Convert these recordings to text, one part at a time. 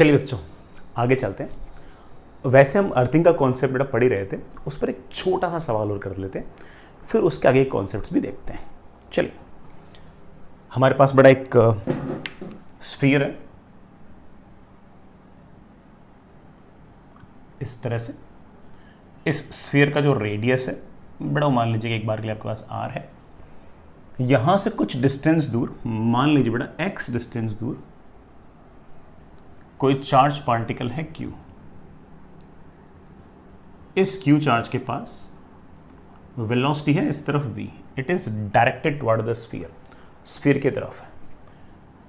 चलिए बच्चों आगे चलते हैं। वैसे हम अर्थिंग का कॉन्सेप्ट बेटा पढ़ ही रहे थे, उस पर एक छोटा सा सवाल और कर लेते हैं, फिर उसके आगे कॉन्सेप्ट्स भी देखते हैं। चलिए, हमारे पास बड़ा एक स्फीयर है इस तरह से। इस स्फीयर का जो रेडियस है बड़ा, मान लीजिए कि एक बार के लिए आपके पास r है। यहां से कुछ डिस्टेंस दूर, मान लीजिए बेटा x डिस्टेंस दूर, कोई चार्ज पार्टिकल है q। इस q चार्ज के पास वेलोसिटी है इस तरफ v। It is directed toward the sphere, sphere की तरफ है।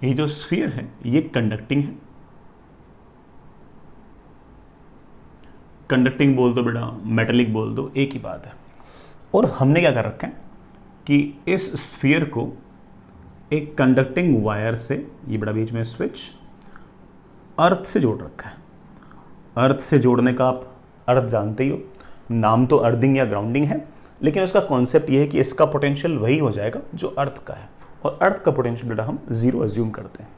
ये जो स्फीयर है ये कंडक्टिंग है। कंडक्टिंग बोल दो बेटा, मेटेलिक बोल दो, एक ही बात है। और हमने क्या कर रखा है कि इस स्फीयर को एक कंडक्टिंग वायर से, ये बड़ा बीच में स्विच, अर्थ से जोड़ रखा है। अर्थ से जोड़ने का आप अर्थ जानते ही हो, नाम तो अर्थिंग या ग्राउंडिंग है, लेकिन उसका कॉन्सेप्ट ये है कि इसका पोटेंशियल वही हो जाएगा जो अर्थ का है, और अर्थ का पोटेंशियल बेटा हम जीरो अज्यूम करते हैं।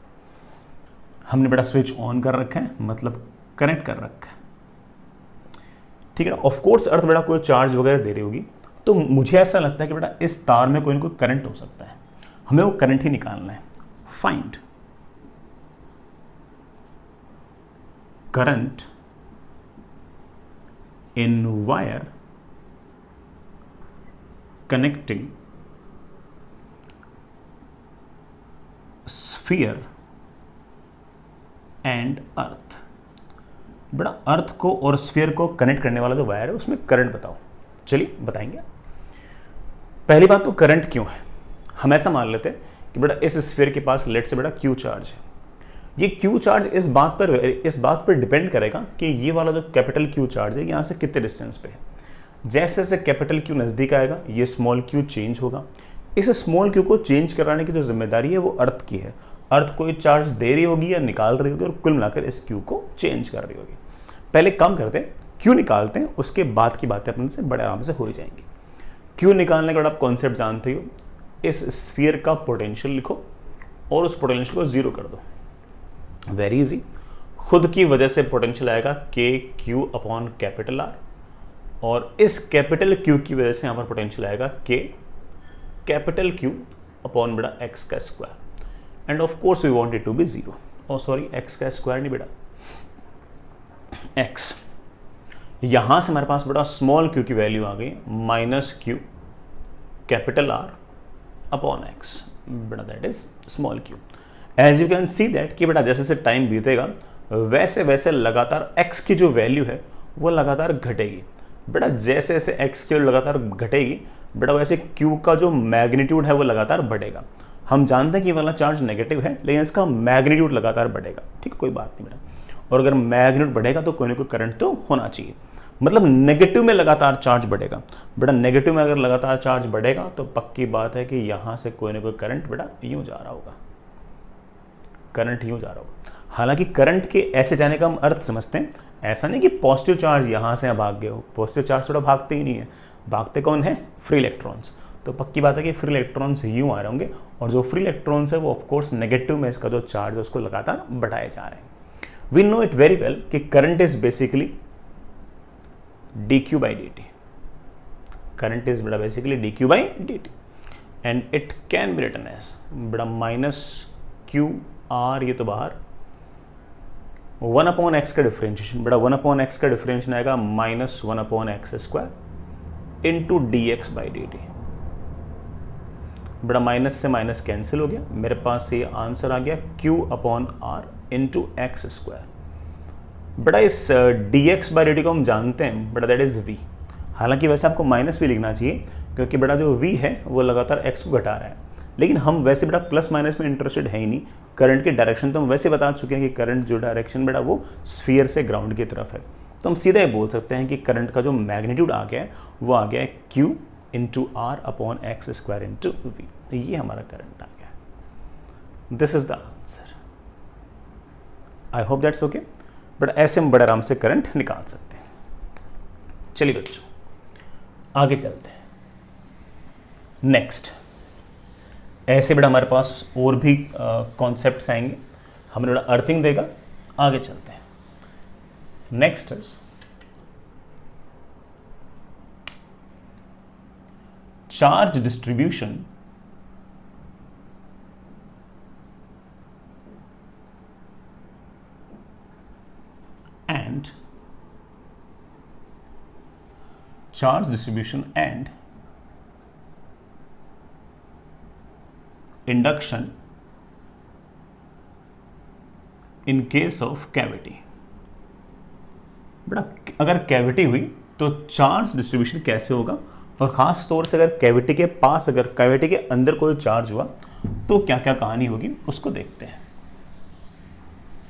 हमने बेटा स्विच ऑन कर रखा है, मतलब कनेक्ट कर रखा है, ठीक है ना। ऑफ कोर्स अर्थ बेटा कोई चार्ज वगैरह दे रही होगी, तो मुझे ऐसा लगता है कि बेटा इस तार में कोई ना कोई करंट हो सकता है, हमें वो करंट ही निकालना है। Find current in wire connecting sphere and earth. बड़ा अर्थ को और स्फीयर को कनेक्ट करने वाला जो वायर है उसमें करंट बताओ। चलिए बताएंगे। पहली बात तो करंट क्यों है, हम ऐसा मान लेते हैं कि बेटा इस स्फीयर के पास लेट से बेटा क्यू चार्ज है। ये क्यू चार्ज इस बात पर डिपेंड करेगा कि ये वाला जो कैपिटल क्यू चार्ज है यहाँ से कितने डिस्टेंस पे है। जैसे जैसे कैपिटल क्यू नज़दीक आएगा ये स्मॉल क्यू चेंज होगा। इस स्मॉल क्यू को चेंज कराने की जो जिम्मेदारी है वो अर्थ की है। अर्थ कोई चार्ज दे रही होगी या निकाल रही होगी, और कुल मिलाकर इस क्यू को चेंज कर रही होगी। पहले काम करते हैं, क्यू निकालते हैं, उसके बाद की बातें अपन से बड़े आराम से हो जाएंगी। क्यू निकालने के बाद आप कॉन्सेप्ट जानते हो, इस स्फीयर का पोटेंशियल लिखो और उस पोटेंशियल को जीरो कर दो। वेरी इजी, खुद की वजह से पोटेंशियल आएगा के क्यू अपॉन कैपिटल आर, और इस कैपिटल क्यू की वजह से यहां पर पोटेंशियल आएगा के कैपिटल क्यू अपॉन बेटा एक्स का square, and of course we want it to be zero. और सॉरी, एक्स का स्क्वायर नहीं बेटा, एक्स। यहां से हमारे पास बेटा स्मॉल क्यू की वैल्यू आ गई minus Q capital R upon X, बेटा that is small Q. As you can see that कि बेटा जैसे जैसे टाइम बीतेगा वैसे वैसे लगातार x की जो वैल्यू है वो लगातार घटेगी। बेटा जैसे जैसे x की वैल्यू लगातार घटेगी बेटा वैसे q का जो मैग्नीट्यूड है वो लगातार बढ़ेगा। हम जानते हैं कि ये वाला चार्ज नेगेटिव है, लेकिन इसका मैग्नीट्यूड लगातार बढ़ेगा, ठीक है, कोई बात नहीं बेटा। और अगर मैग्नीट्यूड बढ़ेगा तो कोई ना कोई करंट तो होना चाहिए, मतलब नेगेटिव में लगातार चार्ज बढ़ेगा। बेटा नेगेटिव में अगर लगातार चार्ज बढ़ेगा तो पक्की बात है कि यहां से कोई ना कोई करंट बेटा यूं जा रहा होगा, करंट यूं जा रहा होगा। हालांकि करंट के ऐसे जाने का हम अर्थ समझते हैं, ऐसा नहीं कि पॉजिटिव चार्ज यहां से भाग गए हो। पॉजिटिव चार्ज थोड़ा भागते ही नहीं है, भागते कौन है, फ्री इलेक्ट्रॉन्स। तो पक्की बात है कि फ्री इलेक्ट्रॉन्स यूं आ रहे होंगे, और जो फ्री इलेक्ट्रॉन्स है वो ऑफकोर्स नेगेटिव में इसका जो चार्ज है उसको लगातार बढ़ाए जा रहे हैं। We know it very well कि current is basically dq by dt. Current is बेटा basically dq by dt, and it can be written as बेटा माइनस क्यू आर, ये तो बाहर 1 अपॉन एक्स का डिफरेंशिएशन, बेटा 1 अपॉन एक्स का differentiation आएगा minus 1 upon x square into d x by d t. बेटा माइनस से माइनस कैंसिल हो गया, मेरे पास ये आंसर आ गया q upon r into x square. बेटा इस dx बाई dt को हम जानते हैं बेटा दैट इज v। हालांकि वैसे आपको माइनस भी लिखना चाहिए क्योंकि बेटा जो v है वो लगातार x को घटा रहा है, लेकिन हम वैसे बेटा प्लस माइनस में इंटरेस्टेड है ही नहीं। करंट की डायरेक्शन तो हम वैसे बता चुके हैं कि करंट जो डायरेक्शन बेटा वो स्फीयर से ग्राउंड की तरफ है, तो हम सीधे बोल सकते हैं कि करंट का जो मैग्नीट्यूड आ गया है वो आ गया है q into r upon x square into v. तो ये हमारा करंट आ गया। This is the answer. I hope that's okay. But ऐसे हम बड़े आराम से करंट निकाल सकते हैं। चलिए बच्चों आगे चलते हैं। नेक्स्ट, ऐसे बेटा हमारे पास और भी कॉन्सेप्ट्स आएंगे। हमें बेटा अर्थिंग देगा, आगे चलते हैं। Next is charge distribution and induction in case of cavity। बेटा अगर कैविटी हुई तो चार्ज डिस्ट्रीब्यूशन कैसे होगा, और खास तौर से अगर कैविटी के पास, अगर कैविटी के अंदर कोई चार्ज हुआ तो क्या क्या कहानी होगी उसको देखते हैं।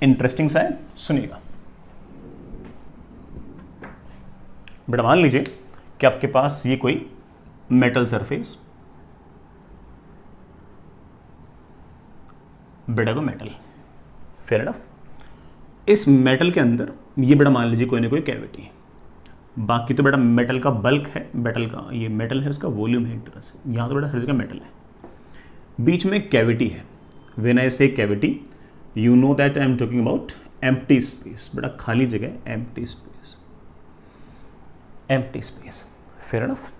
इंटरेस्टिंग सा है, सुनिएगा। बेटा मान लीजिए कि आपके पास ये कोई मेटल सरफेस, बेटा को मेटल, फेयर इनफ। इस मेटल के अंदर ये बेटा मान लीजिए कोई ना कोई कैविटी, बाकी तो बेटा मेटल का बल्क है, मेटल का ये मेटल है, इसका वॉल्यूम है एक तरह से, यहाँ तो बेटा हर जगह मेटल है। बीच में कैविटी है। व्हेन आई से cavity you know that I am talking about empty space. बेटा खाली जगह, empty space, empty space, fair enough.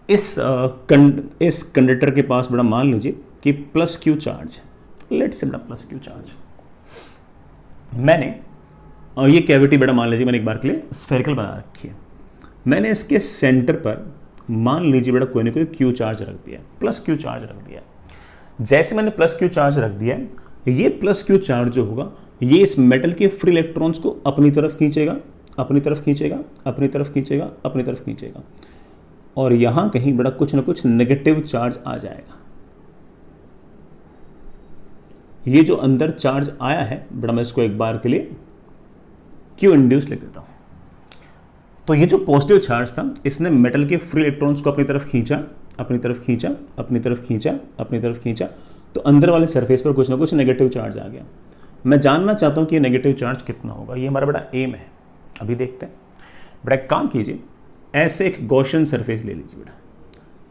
इस कंडक्टर के पास बेटा मान लीजिए कि प्लस क्यू चार्ज, लेट से बेटा प्लस क्यू चार्ज। मैंने ये कैविटी बेटा मान लीजिए मैंने एक बार के लिए स्फेरिकल बना रखी है। मैंने इसके सेंटर पर मान लीजिए बेटा कोई ना कोई क्यू चार्ज रख दिया, प्लस क्यू चार्ज रख दिया। जैसे मैंने प्लस क्यू चार्ज रख दिया, ये प्लस क्यू चार्ज जो होगा ये इस मेटल के फ्री इलेक्ट्रॉन्स को अपनी तरफ खींचेगा, अपनी तरफ खींचेगा, अपनी तरफ खींचेगा, अपनी तरफ खींचेगा, और यहां कहीं बेटा कुछ ना कुछ नेगेटिव चार्ज आ जाएगा। ये जो अंदर चार्ज आया है बेटा मैं इसको एक बार के लिए क्यू इंड्यूस लिख देता हूं। तो ये जो पॉजिटिव चार्ज था इसने मेटल के फ्री इलेक्ट्रॉन्स को अपनी तरफ खींचा, अपनी तरफ खींचा, अपनी तरफ खींचा, अपनी तरफ खींचा, तो अंदर वाले सरफेस पर कुछ ना कुछ नेगेटिव चार्ज आ गया। मैं जानना चाहता हूं कि ये नेगेटिव चार्ज कितना होगा। ये हमारा बड़ा एम है, अभी देखते हैं। बेटा एक काम कीजिए, ऐसे एक गॉसियन सरफेस ले लीजिए बेटा,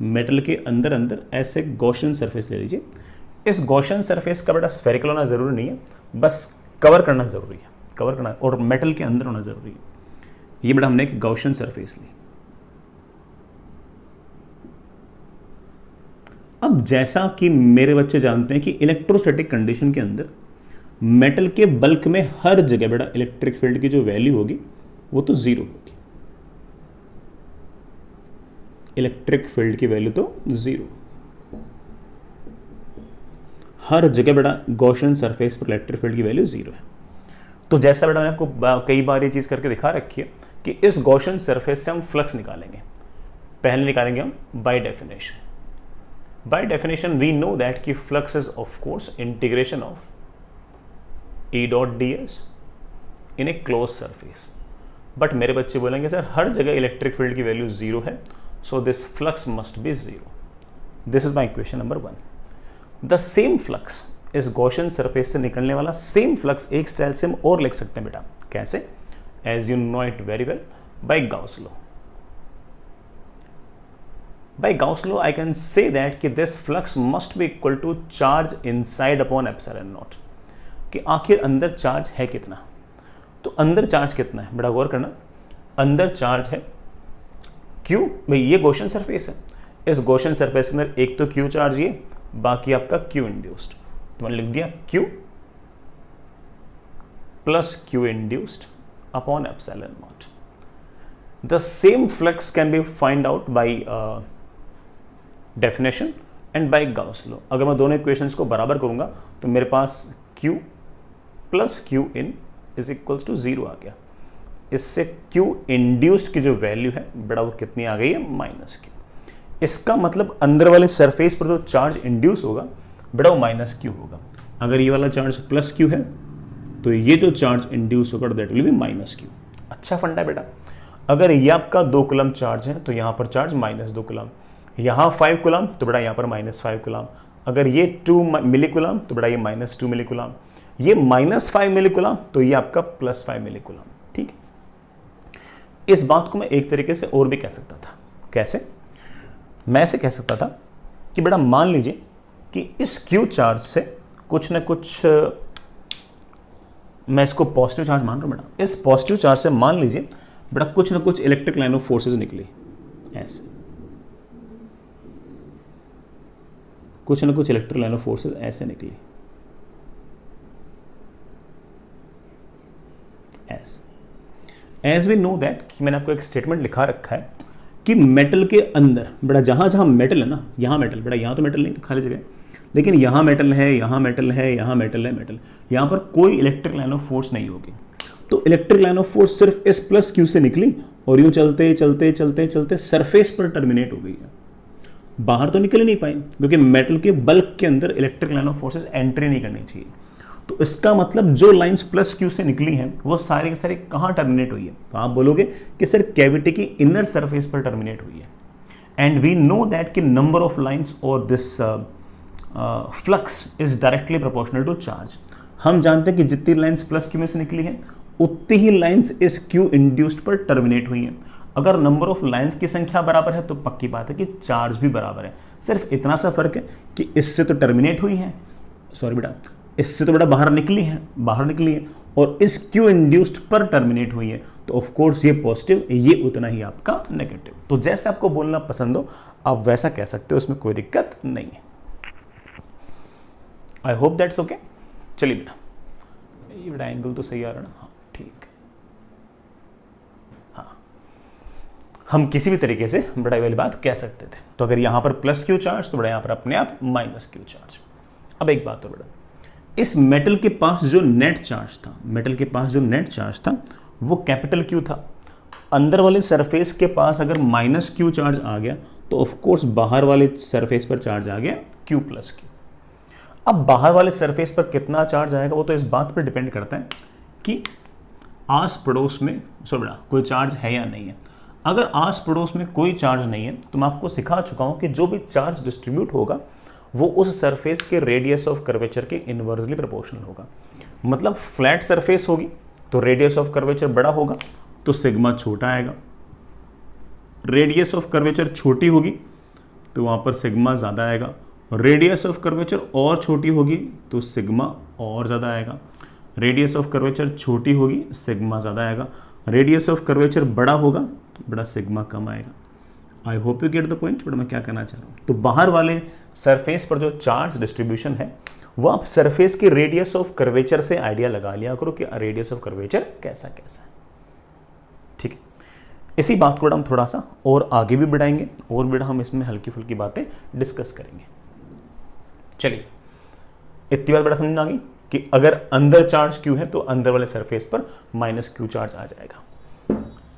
मेटल के अंदर अंदर ऐसे एक गॉसियन सरफेस ले लीजिए। इस गॉसियन सरफेस का बेटा स्फेरिकल होना जरूरी नहीं है, बस कवर करना जरूरी है, कवर करना, और मेटल के अंदर होना जरूरी है। ये बेटा हमने एक गॉसियन सरफेस ली। अब जैसा कि मेरे बच्चे जानते हैं कि इलेक्ट्रोस्टैटिक कंडीशन के अंदर मेटल के बल्क में हर जगह बेटा इलेक्ट्रिक फील्ड की जो वैल्यू होगी वो तो जीरो होगी। इलेक्ट्रिक फील्ड की वैल्यू तो जीरो, हर जगह बेटा गॉसियन सरफेस पर इलेक्ट्रिक फील्ड की वैल्यू जीरो है। तो जैसा बेटा मैंने आपको कई बार ये चीज करके दिखा रखी है कि इस गॉसियन सरफेस से हम फ्लक्स निकालेंगे। पहले निकालेंगे हम by definition. By definition we know that कि flux is of course integration of E dot ds in a close surface. But मेरे बच्चे बोलेंगे सर हर जगह इलेक्ट्रिक फील्ड की वैल्यू जीरो है, so this flux must be zero. This is my equation number 1। The same flux, इस Gaussian surface से निकलने वाला सेम फ्लक्स एक स्टाइल से हम और लिख सकते हैं बेटा। कैसे? As you know it very well, by Gauss law. By Gauss law, I can say that कि this flux must be equal to charge inside upon epsilon naught। कि आखिर अंदर चार्ज है कितना। तो अंदर चार्ज कितना है बेटा, गौर करना। अंदर चार्ज है Q, भाई ये गॉसियन सरफेस है, इस गॉसियन सरफेस के अंदर एक तो Q चार्ज ये, बाकी आपका Q इंड्यूस्ड। तो मैंने लिख दिया Q plus Q induced upon epsilon naught. The same flux can be find out by definition and by Gauss law. अगर मैं दोनों इक्वेशंस को बराबर करूंगा तो मेरे पास Q plus Q in is equals to zero आ गया। इससे Q इंड्यूस्ड की जो वैल्यू है बेटा वो कितनी आ गई है, माइनस Q। इसका मतलब अंदर वाले सरफेस पर जो चार्ज इंड्यूस होगा बेटा वो माइनस Q होगा। अगर ये वाला चार्ज प्लस Q है तो ये जो चार्ज इंड्यूस होगा that will be minus Q। अच्छा फंडा है बेटा। अगर ये आपका 2 कूलम चार्ज है तो यहाँ पर चार्ज माइनस 2 कूलम, यहाँ 5 कूलम तो बेटा यहाँ पर माइनस 5 कूलम। अगर ये 2 मिली कूलम तो बेटा ये माइनस 2 मिली कूलम, ये माइनस 5 मिली कूलम तो ये आपका प्लस 5 मिली कूलम। ठीक है। इस बात को मैं एक तरीके से और भी कह सकता था। कैसे? मैं ऐसे कह सकता था कि बेटा मान लीजिए कि इस Q चार्ज से कुछ न कुछ मैं इसको पॉजिटिव चार्ज मान रहा हूँ बेटा, इस पॉजिटिव चार्ज से मान लीजिए बेटा कुछ ना कुछ इलेक्ट्रिक लाइन ऑफ फोर्सेज निकली ऐसे, कुछ ना कुछ इलेक्ट्रिक लाइन ऑफ फोर्सेज ऐसे निकली एज वी नो दैट, कि मैंने आपको एक स्टेटमेंट लिखा रखा है कि मेटल के अंदर बेटा जहां जहां मेटल है ना, यहां मेटल बेटा, यहां तो मेटल नहीं तो खाली जगह, लेकिन यहां मेटल है, यहां मेटल है, यहां मेटल है, मेटल, यहां पर कोई इलेक्ट्रिक लाइन ऑफ फोर्स नहीं होगी। तो इलेक्ट्रिक लाइन ऑफ फोर्स सिर्फ इस प्लस क्यू से निकली और यूं चलते चलते चलते चलते सरफेस पर टर्मिनेट हो गई है, बाहर तो निकल ही नहीं पाई, क्योंकि मेटल के बल्क के अंदर electric line of forces entry नहीं करनी चाहिए। तो इसका मतलब जो लाइंस प्लस क्यू से निकली हैं वो सारे के सारे कहाँ टर्मिनेट हुई है? तो आप बोलोगे कि सर कैविटी की इनर सरफेस पर टर्मिनेट हुई है। एंड वी नो दैट कि नंबर ऑफ लाइंस और this flux is directly proportional to charge. हम जानते हैं कि जितनी लाइंस प्लस क्यू में से निकली हैं उतनी ही लाइंस इस क्यू इंड्यूस्ड पर टर्मिनेट हुई हैं। अगर नंबर ऑफ लाइंस की संख्या बराबर है तो पक्की बात है कि चार्ज भी बराबर है। सिर्फ इतना सा फर्क है कि इससे तो टर्मिनेट हुई है, सॉरी बेटा, इससे तो बेटा बाहर निकली है और इस क्यू इंड्यूस्ड पर टर्मिनेट हुई है। तो ऑफ कोर्स ये पॉजिटिव, ये उतना ही आपका नेगेटिव। तो जैसे आपको बोलना पसंद हो आप वैसा कह सकते हो, उसमें कोई दिक्कत नहीं है। आई होप दैट्स ओके। चलिए बेटा, ये बेटा एंगल तो सही आ रहा है ना? हाँ ठीक है। हाँ, हम किसी भी तरीके से बेटा ये वाली बात कह सकते थे। तो अगर यहां पर प्लस क्यू चार्ज तो बेटा यहां पर अपने आप माइनस क्यू चार्ज। अब एक बात तो बेटा, इस मेटल के पास जो नेट चार्ज था वो कैपिटल क्यू था। अंदर वाले सरफेस के पास अगर माइनस क्यू चार्ज आ गया तो ऑफ कोर्स बाहर वाले सरफेस पर चार्ज आ गया क्यू प्लस क्यू। अब बाहर वाले सरफेस पर कितना चार्ज आएगा वो तो इस बात पर डिपेंड करता है कि आस पड़ोस में बेटा कोई चार्ज है या नहीं है। अगर आस पड़ोस में कोई चार्ज नहीं है तो मैं आपको सिखा चुका हूं कि जो भी चार्ज डिस्ट्रीब्यूट होगा वो उस सरफेस के रेडियस ऑफ कर्वेचर के इनवर्सली प्रोपोर्शनल होगा। मतलब फ्लैट सरफेस होगी तो रेडियस ऑफ कर्वेचर बड़ा होगा तो सिग्मा छोटा आएगा, रेडियस ऑफ कर्वेचर छोटी होगी तो वहां पर सिग्मा ज़्यादा आएगा, रेडियस ऑफ कर्वेचर और छोटी होगी तो सिग्मा और ज़्यादा आएगा, रेडियस ऑफ कर्वेचर छोटी होगी सिग्मा ज़्यादा आएगा, रेडियस ऑफ कर्वेचर बड़ा होगा बड़ा सिग्मा कम आएगा। I hope you get the point. But मैं क्या कहना चाह रहा हूँ, तो बाहर वाले सरफेस पर जो चार्ज डिस्ट्रीब्यूशन है वो आप सरफेस के रेडियस ऑफ कर्वेचर से आइडिया लगा लिया करो कि रेडियस ऑफ कर्वेचर कैसा कैसा है। ठीक है, इसी बात को हम थोड़ा सा और आगे भी बढ़ाएंगे और बेटा हम इसमें हल्की फुल्की बातें डिस्कस करेंगे। चलिए, इतनी बात बड़ा समझ में आ गई कि अगर अंदर चार्ज क्यू है तो अंदर वाले सरफेस पर माइनस क्यू चार्ज आ जाएगा।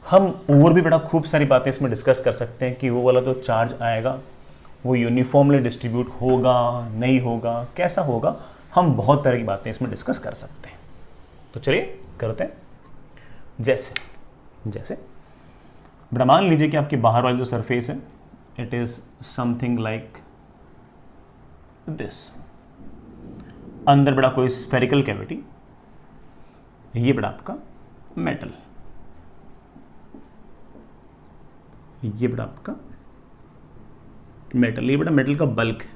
हम और भी बड़ा खूब सारी बातें इसमें डिस्कस कर सकते हैं कि वो वाला जो चार्ज आएगा वो यूनिफॉर्मली डिस्ट्रीब्यूट होगा नहीं होगा, कैसा होगा, हम बहुत तरह की बातें इसमें डिस्कस कर सकते हैं। तो चलिए करते हैं। जैसे बड़ा मान लीजिए कि आपके बाहर वाली जो सरफेस है it is something like this. अंदर बड़ा कोई स्फेरिकल कैविटी, ये बड़ा आपका मेटल, ये बड़ा आपका मेटल, ये बड़ा मेटल का बल्क है।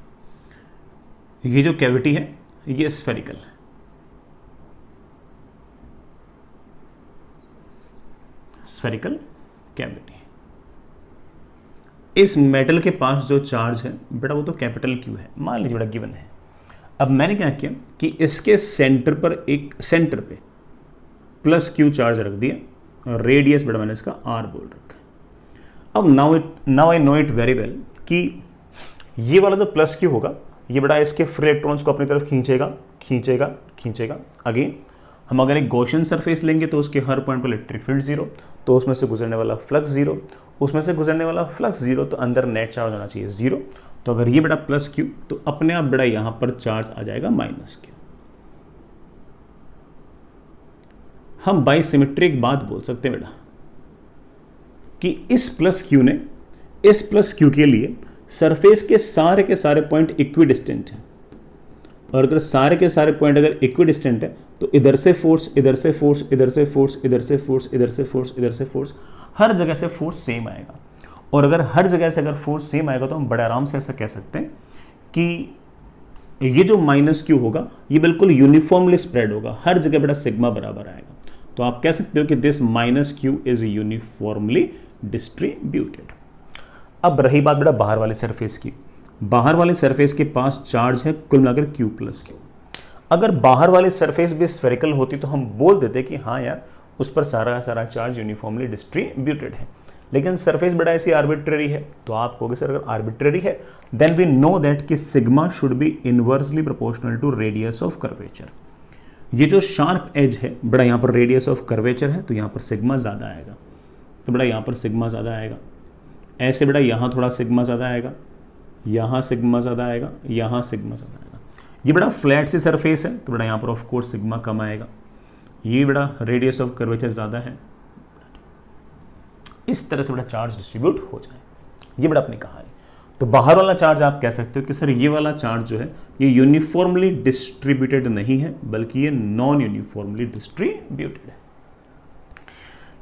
ये जो कैविटी है ये स्फेरिकल है, स्फेरिकल कैविटी। इस मेटल के पास जो चार्ज है बेटा वो तो कैपिटल क्यू है, मान लीजिए बेटा गिवन है। अब मैंने क्या किया कि इसके सेंटर पर एक सेंटर पे प्लस क्यू चार्ज रख दिया और रेडियस बेटा मैंने इसका आर बोल रखा। अब now I know it very well कि ये वाला जो प्लस क्यू होगा ये बड़ा इसके फ्री इलेक्ट्रॉन्स को अपनी तरफ खींचेगा। अगेन हम अगर एक गॉसियन सरफेस लेंगे तो उसके हर पॉइंट पर इलेक्ट्रिक फील्ड जीरो, तो उसमें से गुजरने वाला फ्लक्स जीरो, तो अंदर नेट चार्ज होना चाहिए जीरो। तो अगर ये बड़ा प्लस क्यू तो अपने आप बड़ा यहां पर चार्ज आ जाएगा माइनस क्यू। हम बाई सिमेट्री एक बात बोल सकते हैं बेटा कि इस प्लस क्यू ने इस प्लस क्यू के लिए सरफेस के सारे पॉइंट इक्विडिस्टेंट हैं, और अगर सारे के सारे पॉइंट अगर इक्विडिस्टेंट है तो इधर से फोर्स, इधर से फोर्स, इधर से फोर्स, इधर से फोर्स, इधर से फोर्स, इधर से फोर्स, हर जगह से फोर्स सेम आएगा। और अगर हर जगह से अगर फोर्स सेम आएगा तो हम बड़े आराम से ऐसा कह सकते हैं कि ये जो माइनस क्यू होगा ये बिल्कुल यूनिफॉर्मली स्प्रेड होगा, हर जगह बेटा सिग्मा बराबर आएगा। तो आप कह सकते हो कि this minus Q is uniformly distributed. अब रही बात बेटा बाहर वाले सरफेस की। बाहर वाले सरफेस के पास चार्ज है कुल मिलाकर क्यू प्लस क्यू। अगर बाहर वाले सरफेस भी स्फेरिकल होती तो हम बोल देते कि हाँ यार उस पर सारा सारा चार्ज यूनिफॉर्मली डिस्ट्रीब्यूटेड है, लेकिन सरफेस बड़ा ऐसी आर्बिट्ररी है। तो आप कहोगे सर अगर आर्बिट्ररी है देन वी नो दैट कि sigma should be inversely proportional to radius of curvature. ये जो शार्प एज है बड़ा यहाँ पर रेडियस ऑफ कर्वेचर है, तो यहाँ पर सिग्मा ज़्यादा आएगा, तो बड़ा यहाँ पर सिग्मा ज़्यादा आएगा। ऐसे बड़ा यहाँ थोड़ा सिग्मा ज़्यादा आएगा, यहाँ सिग्मा ज़्यादा आएगा, यहाँ सिग्मा ज़्यादा आएगा। ये बड़ा फ्लैट सी सरफेस है तो बड़ा यहाँ पर ऑफ कोर्स सिग्मा कम आएगा। ये बड़ा रेडियस ऑफ कर्वेचर ज़्यादा है, इस तरह से बड़ा चार्ज डिस्ट्रीब्यूट हो जाए। ये बड़ा अपनी कहानी। तो बाहर वाला चार्ज आप कह सकते हो कि सर ये वाला चार्ज जो है ये यूनिफॉर्मली डिस्ट्रीब्यूटेड नहीं है बल्कि ये नॉन यूनिफॉर्मली डिस्ट्रीब्यूटेड है।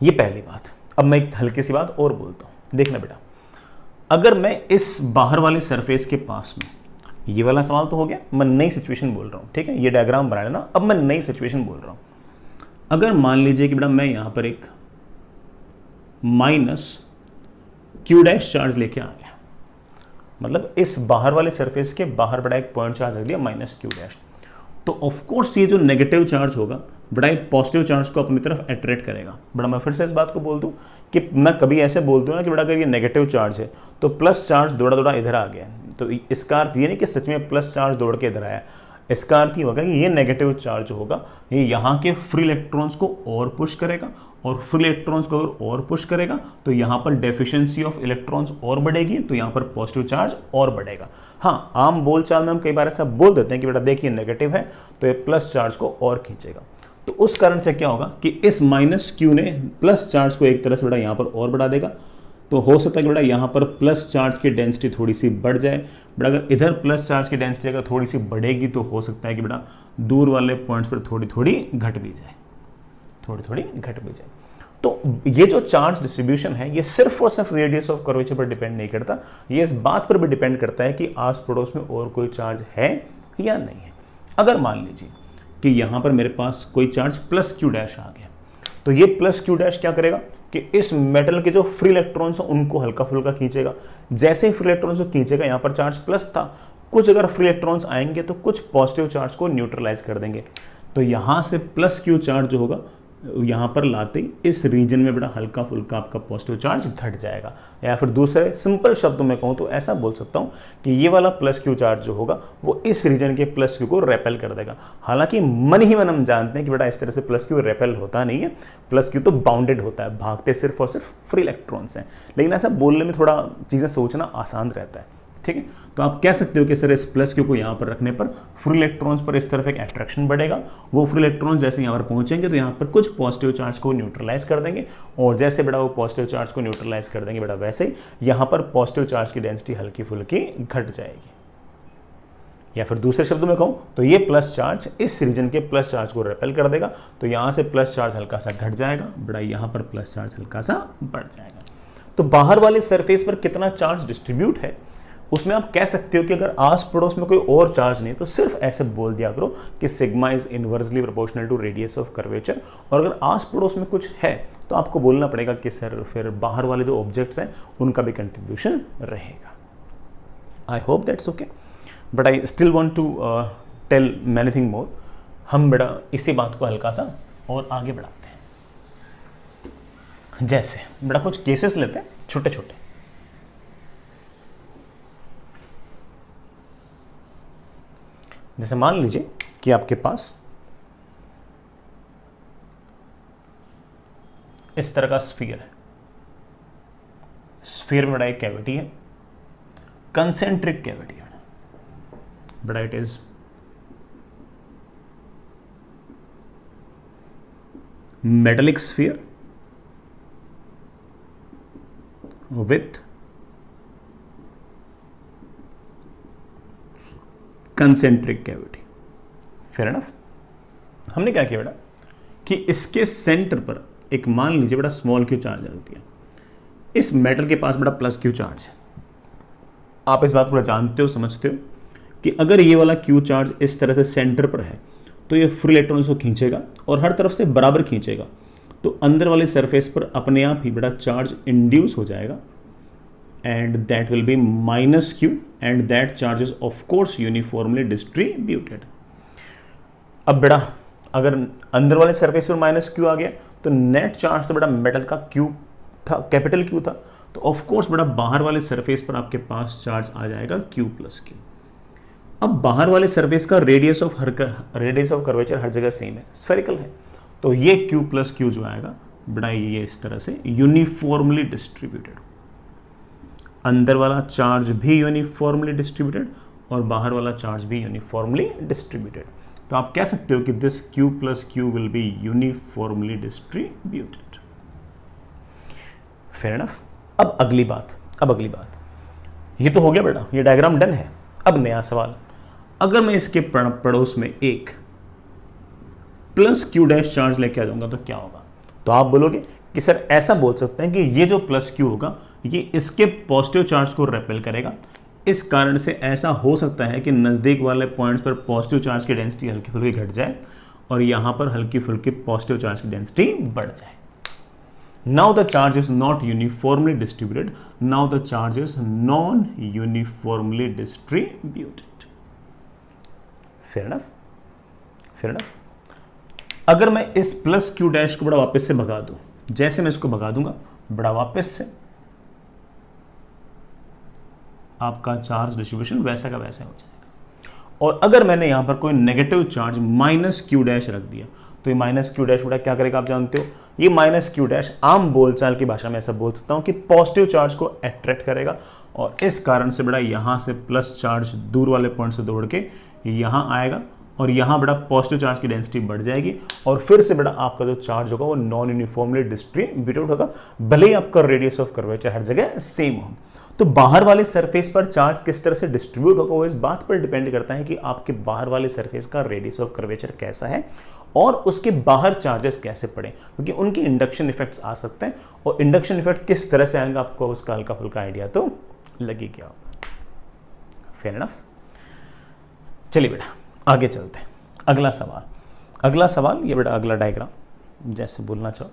ये पहली बात। अब मैं एक हल्की सी बात और बोलता हूं, देखना बेटा, अगर मैं इस बाहर वाले सरफेस के पास में, ये वाला सवाल तो हो गया, मैं नई सिचुएशन बोल रहा हूं, ठीक है, ये डायग्राम बना लेना। अब मैं नई सिचुएशन बोल रहा हूं। अगर मान लीजिए कि बेटा मैं यहां पर एक माइनस क्यू डैश चार्ज लेके आ गया, मतलब इस बाहर वाले सरफेस के बाहर बड़ा एक पॉइंट चार्ज रख दिया माइनस क्यू डैश, तो ऑफ कोर्स ये जो नेगेटिव चार्ज होगा बड़ा एक पॉजिटिव चार्ज को अपनी तरफ अट्रैक्ट करेगा। बड़ा मैं फिर से इस बात को बोल दूं कि मैं कभी ऐसे बोल दूं ना कि बड़ा अगर ये नेगेटिव चार्ज है तो प्लस चार्ज दौड़ा दौड़ा इधर आ गया, तो इसका अर्थ ये नहीं कि सच में प्लस चार्ज दौड़ के इधर आया। इसका अर्थ ये होगा कि ये नेगेटिव चार्ज होगा, ये यहाँ के फ्री इलेक्ट्रॉन्स को और पुश करेगा, और फ्री इलेक्ट्रॉन्स को अगर और पुश करेगा तो यहाँ पर डेफिशिएंसी ऑफ इलेक्ट्रॉन्स और बढ़ेगी, तो यहाँ पर पॉजिटिव चार्ज और बढ़ेगा। हाँ, आम बोलचाल में हम कई बार ऐसा बोल देते हैं कि बेटा देखिए नेगेटिव है तो ये प्लस चार्ज को और खींचेगा। तो उस कारण से क्या होगा कि इस माइनस क्यू ने प्लस चार्ज को एक तरह से बेटा यहाँ पर और बढ़ा देगा। तो हो सकता है कि बेटा यहाँ पर प्लस चार्ज की डेंसिटी थोड़ी सी बढ़ जाए, बट अगर इधर प्लस चार्ज की डेंसिटी अगर थोड़ी सी बढ़ेगी तो हो सकता है कि बेटा दूर वाले पॉइंट्स पर थोड़ी थोड़ी घट भी जाए, थोड़ी थोड़ी घट भी जाए। तो ये जो चार्ज डिस्ट्रीब्यूशन है ये सिर्फ और सिर्फ रेडियस ऑफ कर्वेचर पर डिपेंड नहीं करता, ये इस बात पर भी डिपेंड करता है कि आस पड़ोस में और कोई चार्ज है या नहीं है। अगर मान लीजिए कि यहाँ पर मेरे पास कोई चार्ज प्लस क्यू डैश आ गया, तो ये प्लस क्यू डैश क्या करेगा कि इस मेटल के जो फ्री इलेक्ट्रॉन्स हैं उनको हल्का फुल्का खींचेगा। जैसे ही फ्री इलेक्ट्रॉन्स को खींचेगा, यहाँ पर चार्ज प्लस था, कुछ अगर फ्री इलेक्ट्रॉन्स आएंगे तो कुछ पॉजिटिव चार्ज को न्यूट्रलाइज कर देंगे। तो यहाँ से प्लस क्यू चार्ज जो होगा यहाँ पर लाते ही इस रीजन में बड़ा हल्का फुल्का आपका पॉजिटिव चार्ज घट जाएगा। या फिर दूसरे सिंपल शब्दों में कहूँ तो ऐसा बोल सकता हूँ कि ये वाला प्लस क्यू चार्ज जो होगा वो इस रीजन के प्लस क्यू को रेपेल कर देगा। हालांकि मन ही मन हम जानते हैं कि बेटा इस तरह से प्लस क्यू रेपेल होता नहीं है, प्लस क्यू तो बाउंडेड होता है, भागते सिर्फ और सिर्फ फ्री इलेक्ट्रॉन्स हैं। लेकिन ऐसा बोलने में थोड़ा चीज़ें सोचना आसान रहता है, ठीक है। तो आप कह सकते हो कि सर इस प्लस क्यू को यहाँ पर रखने पर फ्री इलेक्ट्रॉन्स पर इस तरफ एक अट्रैक्शन बढ़ेगा, वो फ्री इलेक्ट्रॉन्स जैसे यहाँ पर पहुँचेंगे तो यहाँ पर कुछ पॉजिटिव चार्ज को न्यूट्रलाइज कर देंगे, और जैसे बेटा वो पॉजिटिव चार्ज को न्यूट्रलाइज कर देंगे बेटा वैसे ही यहाँ पर पॉजिटिव चार्ज की डेंसिटी हल्की फुल्की घट जाएगी। या फिर दूसरे शब्दों में कहूँ तो ये प्लस चार्ज इस रीजन के प्लस चार्ज को रेपेल कर देगा, तो यहाँ से प्लस चार्ज हल्का सा घट जाएगा, बेटा यहाँ पर प्लस चार्ज हल्का सा बढ़ जाएगा। तो बाहर वाले सरफेस पर कितना चार्ज डिस्ट्रीब्यूट है उसमें आप कह सकते हो कि अगर आस पड़ोस में कोई और चार्ज नहीं तो सिर्फ ऐसे बोल दिया करो कि sigma is inversely proportional to radius of curvature. और अगर आस पड़ोस में कुछ है तो आपको बोलना पड़ेगा कि सर फिर बाहर वाले जो ऑब्जेक्ट्स हैं उनका भी कंट्रीब्यूशन रहेगा। I hope that's okay, but I still want to tell many thing more. हम बेटा इसी बात को हल्का सा और आगे बढ़ाते हैं। जैसे बेटा कुछ केसेस लेते हैं छोटे छोटे। जैसे मान लीजिए कि आपके पास इस तरह का स्फीयर है, स्फीयर में बड़ा एक कैविटी है, कंसेंट्रिक कैविटी है, बड़ा it is metallic sphere with concentric cavity. Fair enough. हमने क्या किया बेटा कि इसके सेंटर पर एक मान लीजिए बेटा स्मॉल क्यू चार्ज रख दिया, इस मेटल के पास बेटा प्लस क्यू चार्ज है। आप इस बात को जानते हो, समझते हो कि अगर ये वाला क्यू चार्ज इस तरह से सेंटर पर है तो ये फ्री इलेक्ट्रॉन्स को खींचेगा और हर तरफ से बराबर खींचेगा, तो अंदर वाले सरफेस पर अपने आप ही बड़ा चार्ज इंड्यूस हो जाएगा and that will be minus q and that charge is of course uniformly distributed. अब बेटा अगर अंदर वाले सरफेस पर माइनस क्यू आ गया तो नेट चार्ज तो बेटा मेटल का क्यू था, कैपिटल क्यू था, तो ऑफ कोर्स बेटा बाहर वाले सरफेस पर आपके पास चार्ज आ जाएगा क्यू प्लस क्यू। अब बाहर वाले सरफेस का रेडियस ऑफ कर्वेचर हर जगह सेम है, स्फेरिकल है, तो ये क्यू प्लस क्यू जो आएगा बेटा ये इस तरह से यूनिफॉर्मली डिस्ट्रीब्यूटेड, अंदर वाला चार्ज भी यूनिफॉर्मली डिस्ट्रीब्यूटेड और बाहर वाला चार्ज भी यूनिफॉर्मली डिस्ट्रीब्यूटेड। तो आप कह सकते हो कि this Q plus Q will be uniformly distributed. Fair enough. अब अगली बात, ये तो हो गया बेटा, ये डायग्राम डन है। अब नया सवाल, अगर मैं इसके पड़ोस में एक प्लस क्यू डैश चार्ज लेके आ जाऊंगा तो क्या होगा? तो आप बोलोगे कि सर ऐसा बोल सकते हैं कि ये जो प्लस क्यू होगा ये इसके पॉजिटिव चार्ज को रेपेल करेगा, इस कारण से ऐसा हो सकता है कि नज़दीक वाले पॉइंट्स पर पॉजिटिव चार्ज की डेंसिटी हल्की फुल्की घट जाए और यहाँ पर हल्की फुल्की पॉजिटिव चार्ज की डेंसिटी बढ़ जाए। Now the charge is not uniformly distributed, now the charge is non uniformly distributed. Fair enough. अगर मैं इस प्लस क्यू डैश को बड़ा वापस से भगा दूं, जैसे मैं इसको भगा दूंगा बड़ा वापस से आपका चार्ज डिस्ट्रीब्यूशन वैसा का वैसा हो जाएगा। और अगर मैंने यहां पर कोई negative charge minus Q dash रख दिया तो ये माइनस क्यू डैश बेटा क्या करेगा आप जानते हो? ये माइनस क्यू डैश आम बोलचाल की भाषा में ऐसा बोल सकता हूं कि पॉजिटिव चार्ज को अट्रैक्ट करेगा और इस कारण से बेटा यहां से प्लस चार्ज दूर वाले पॉइंट से दौड़ के यहां आएगा और यहाँ बेटा पॉजिटिव चार्ज की डेंसिटी बढ़ जाएगी और फिर से बेटा आपका जो चार्ज होगा वो नॉन यूनिफॉर्मली डिस्ट्रीब्यूटेड होगा, भले ही आपका रेडियस ऑफ कर्वेचर हर जगह सेम हो। तो बाहर वाले सरफेस पर चार्ज किस तरह से डिस्ट्रीब्यूट होगा वो इस बात पर डिपेंड करता है कि आपके बाहर वाले सरफेस का रेडियस ऑफ कर्वेचर कैसा है और उसके बाहर चार्जेस कैसे पड़े, क्योंकि उनकी इंडक्शन इफेक्ट्स आ सकते हैं और इंडक्शन इफेक्ट किस तरह से आएंगे आपको उसका हल्का फुल्का आइडिया तो लगे क्या होगा। Fair enough. चलिए बेटा आगे चलते हैं। अगला सवाल ये बेटा अगला डायग्राम जैसे बोलना चाहो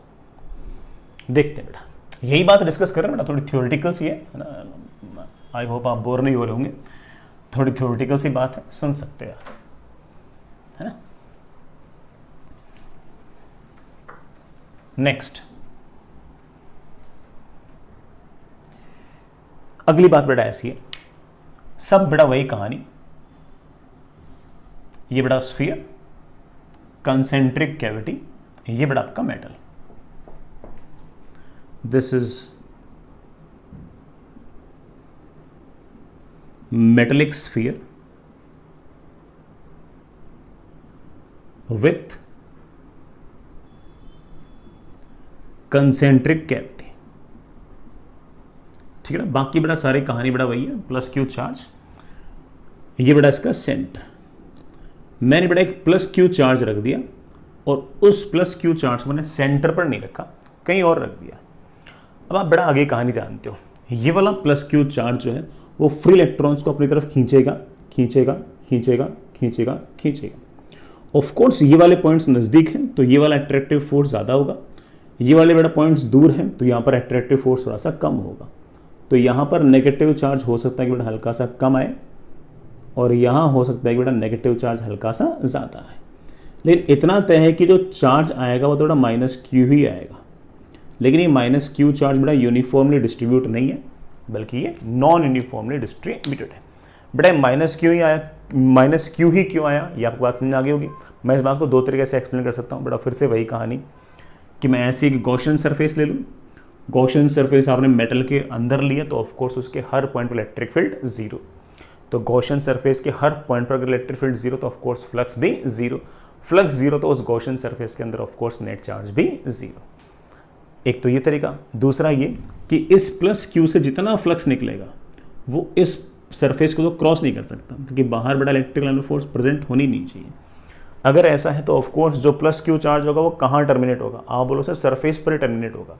देखते हैं बेटा। यही बात डिस्कस कर रहे हैं बेटा, थोड़ी थ्योरेटिकल सी है ना, आई होप आप बोर नहीं हो रहे होंगे, थोड़ी थ्योरेटिकल सी बात है, सुन सकते हैं है ना। नेक्स्ट अगली बात बेटा ऐसी है, सब बेटा वही कहानी, ये बड़ा स्फीयर, कंसेंट्रिक कैविटी, ये बड़ा आपका metal, this is metallic sphere with concentric cavity. ठीक है ना, बाकी बड़ा सारी कहानी बड़ा वही है, प्लस क्यू चार्ज, ये बड़ा इसका सेंटर। मैंने बड़ा एक प्लस क्यू चार्ज रख दिया और उस प्लस क्यू चार्ज को मैंने सेंटर पर नहीं रखा, कहीं और रख दिया। अब आप बड़ा आगे कहानी जानते हो, ये वाला प्लस क्यू चार्ज जो है वो फ्री इलेक्ट्रॉन्स को अपनी तरफ खींचेगा खींचेगा खींचेगा खींचेगा खींचेगा। ऑफ कोर्स ये वाले पॉइंट्स नज़दीक हैं तो ये वाला अट्रैक्टिव फोर्स ज़्यादा होगा, ये वाले बड़ा पॉइंट्स दूर हैं तो यहाँ पर अट्रैक्टिव फोर्स थोड़ा सा कम होगा। तो यहाँ पर नेगेटिव चार्ज हो सकता है कि बेटा हल्का सा कम आए और यहाँ हो सकता है कि बेटा नेगेटिव चार्ज हल्का सा ज़्यादा है, लेकिन इतना तय है कि जो चार्ज आएगा वो थोड़ा माइनस क्यू ही आएगा। लेकिन ये माइनस क्यू चार्ज बेटा यूनिफॉर्मली डिस्ट्रीब्यूट नहीं है बल्कि ये नॉन यूनिफॉर्मली डिस्ट्रीब्यूटेड है। बेटा माइनस क्यू ही आया, माइनस क्यू ही क्यों आया ये आपको बात समझ आ गई होगी। मैं इस बात को दो तरीके से एक्सप्लेन कर सकता हूँ बेटा, फिर से वही कहानी कि मैं ऐसी एक गॉसियन सरफेस ले लूँ, गॉसियन सरफेस आपने मेटल के अंदर लिया तो ऑफकोर्स उसके हर पॉइंट पर इलेक्ट्रिक फील्ड जीरो, तो गॉसियन सरफेस के हर पॉइंट पर अगर इलेक्ट्रिक फील्ड जीरो तो ऑफकोर्स फ्लक्स भी जीरो, फ्लक्स जीरो तो उस गॉसियन सरफेस के अंदर ऑफकोर्स नेट चार्ज भी जीरो। एक तो ये तरीका, दूसरा ये कि इस प्लस क्यू से जितना फ्लक्स निकलेगा वो इस सरफेस को तो क्रॉस नहीं कर सकता क्योंकि बाहर बड़ा इलेक्ट्रिकल फोर्स प्रेजेंट होनी नहीं चाहिए। अगर ऐसा है तो ऑफकोर्स जो प्लस क्यू चार्ज होगा वो कहाँ टर्मिनेट होगा, आप बोलो सर सरफेस पर ही टर्मिनेट होगा।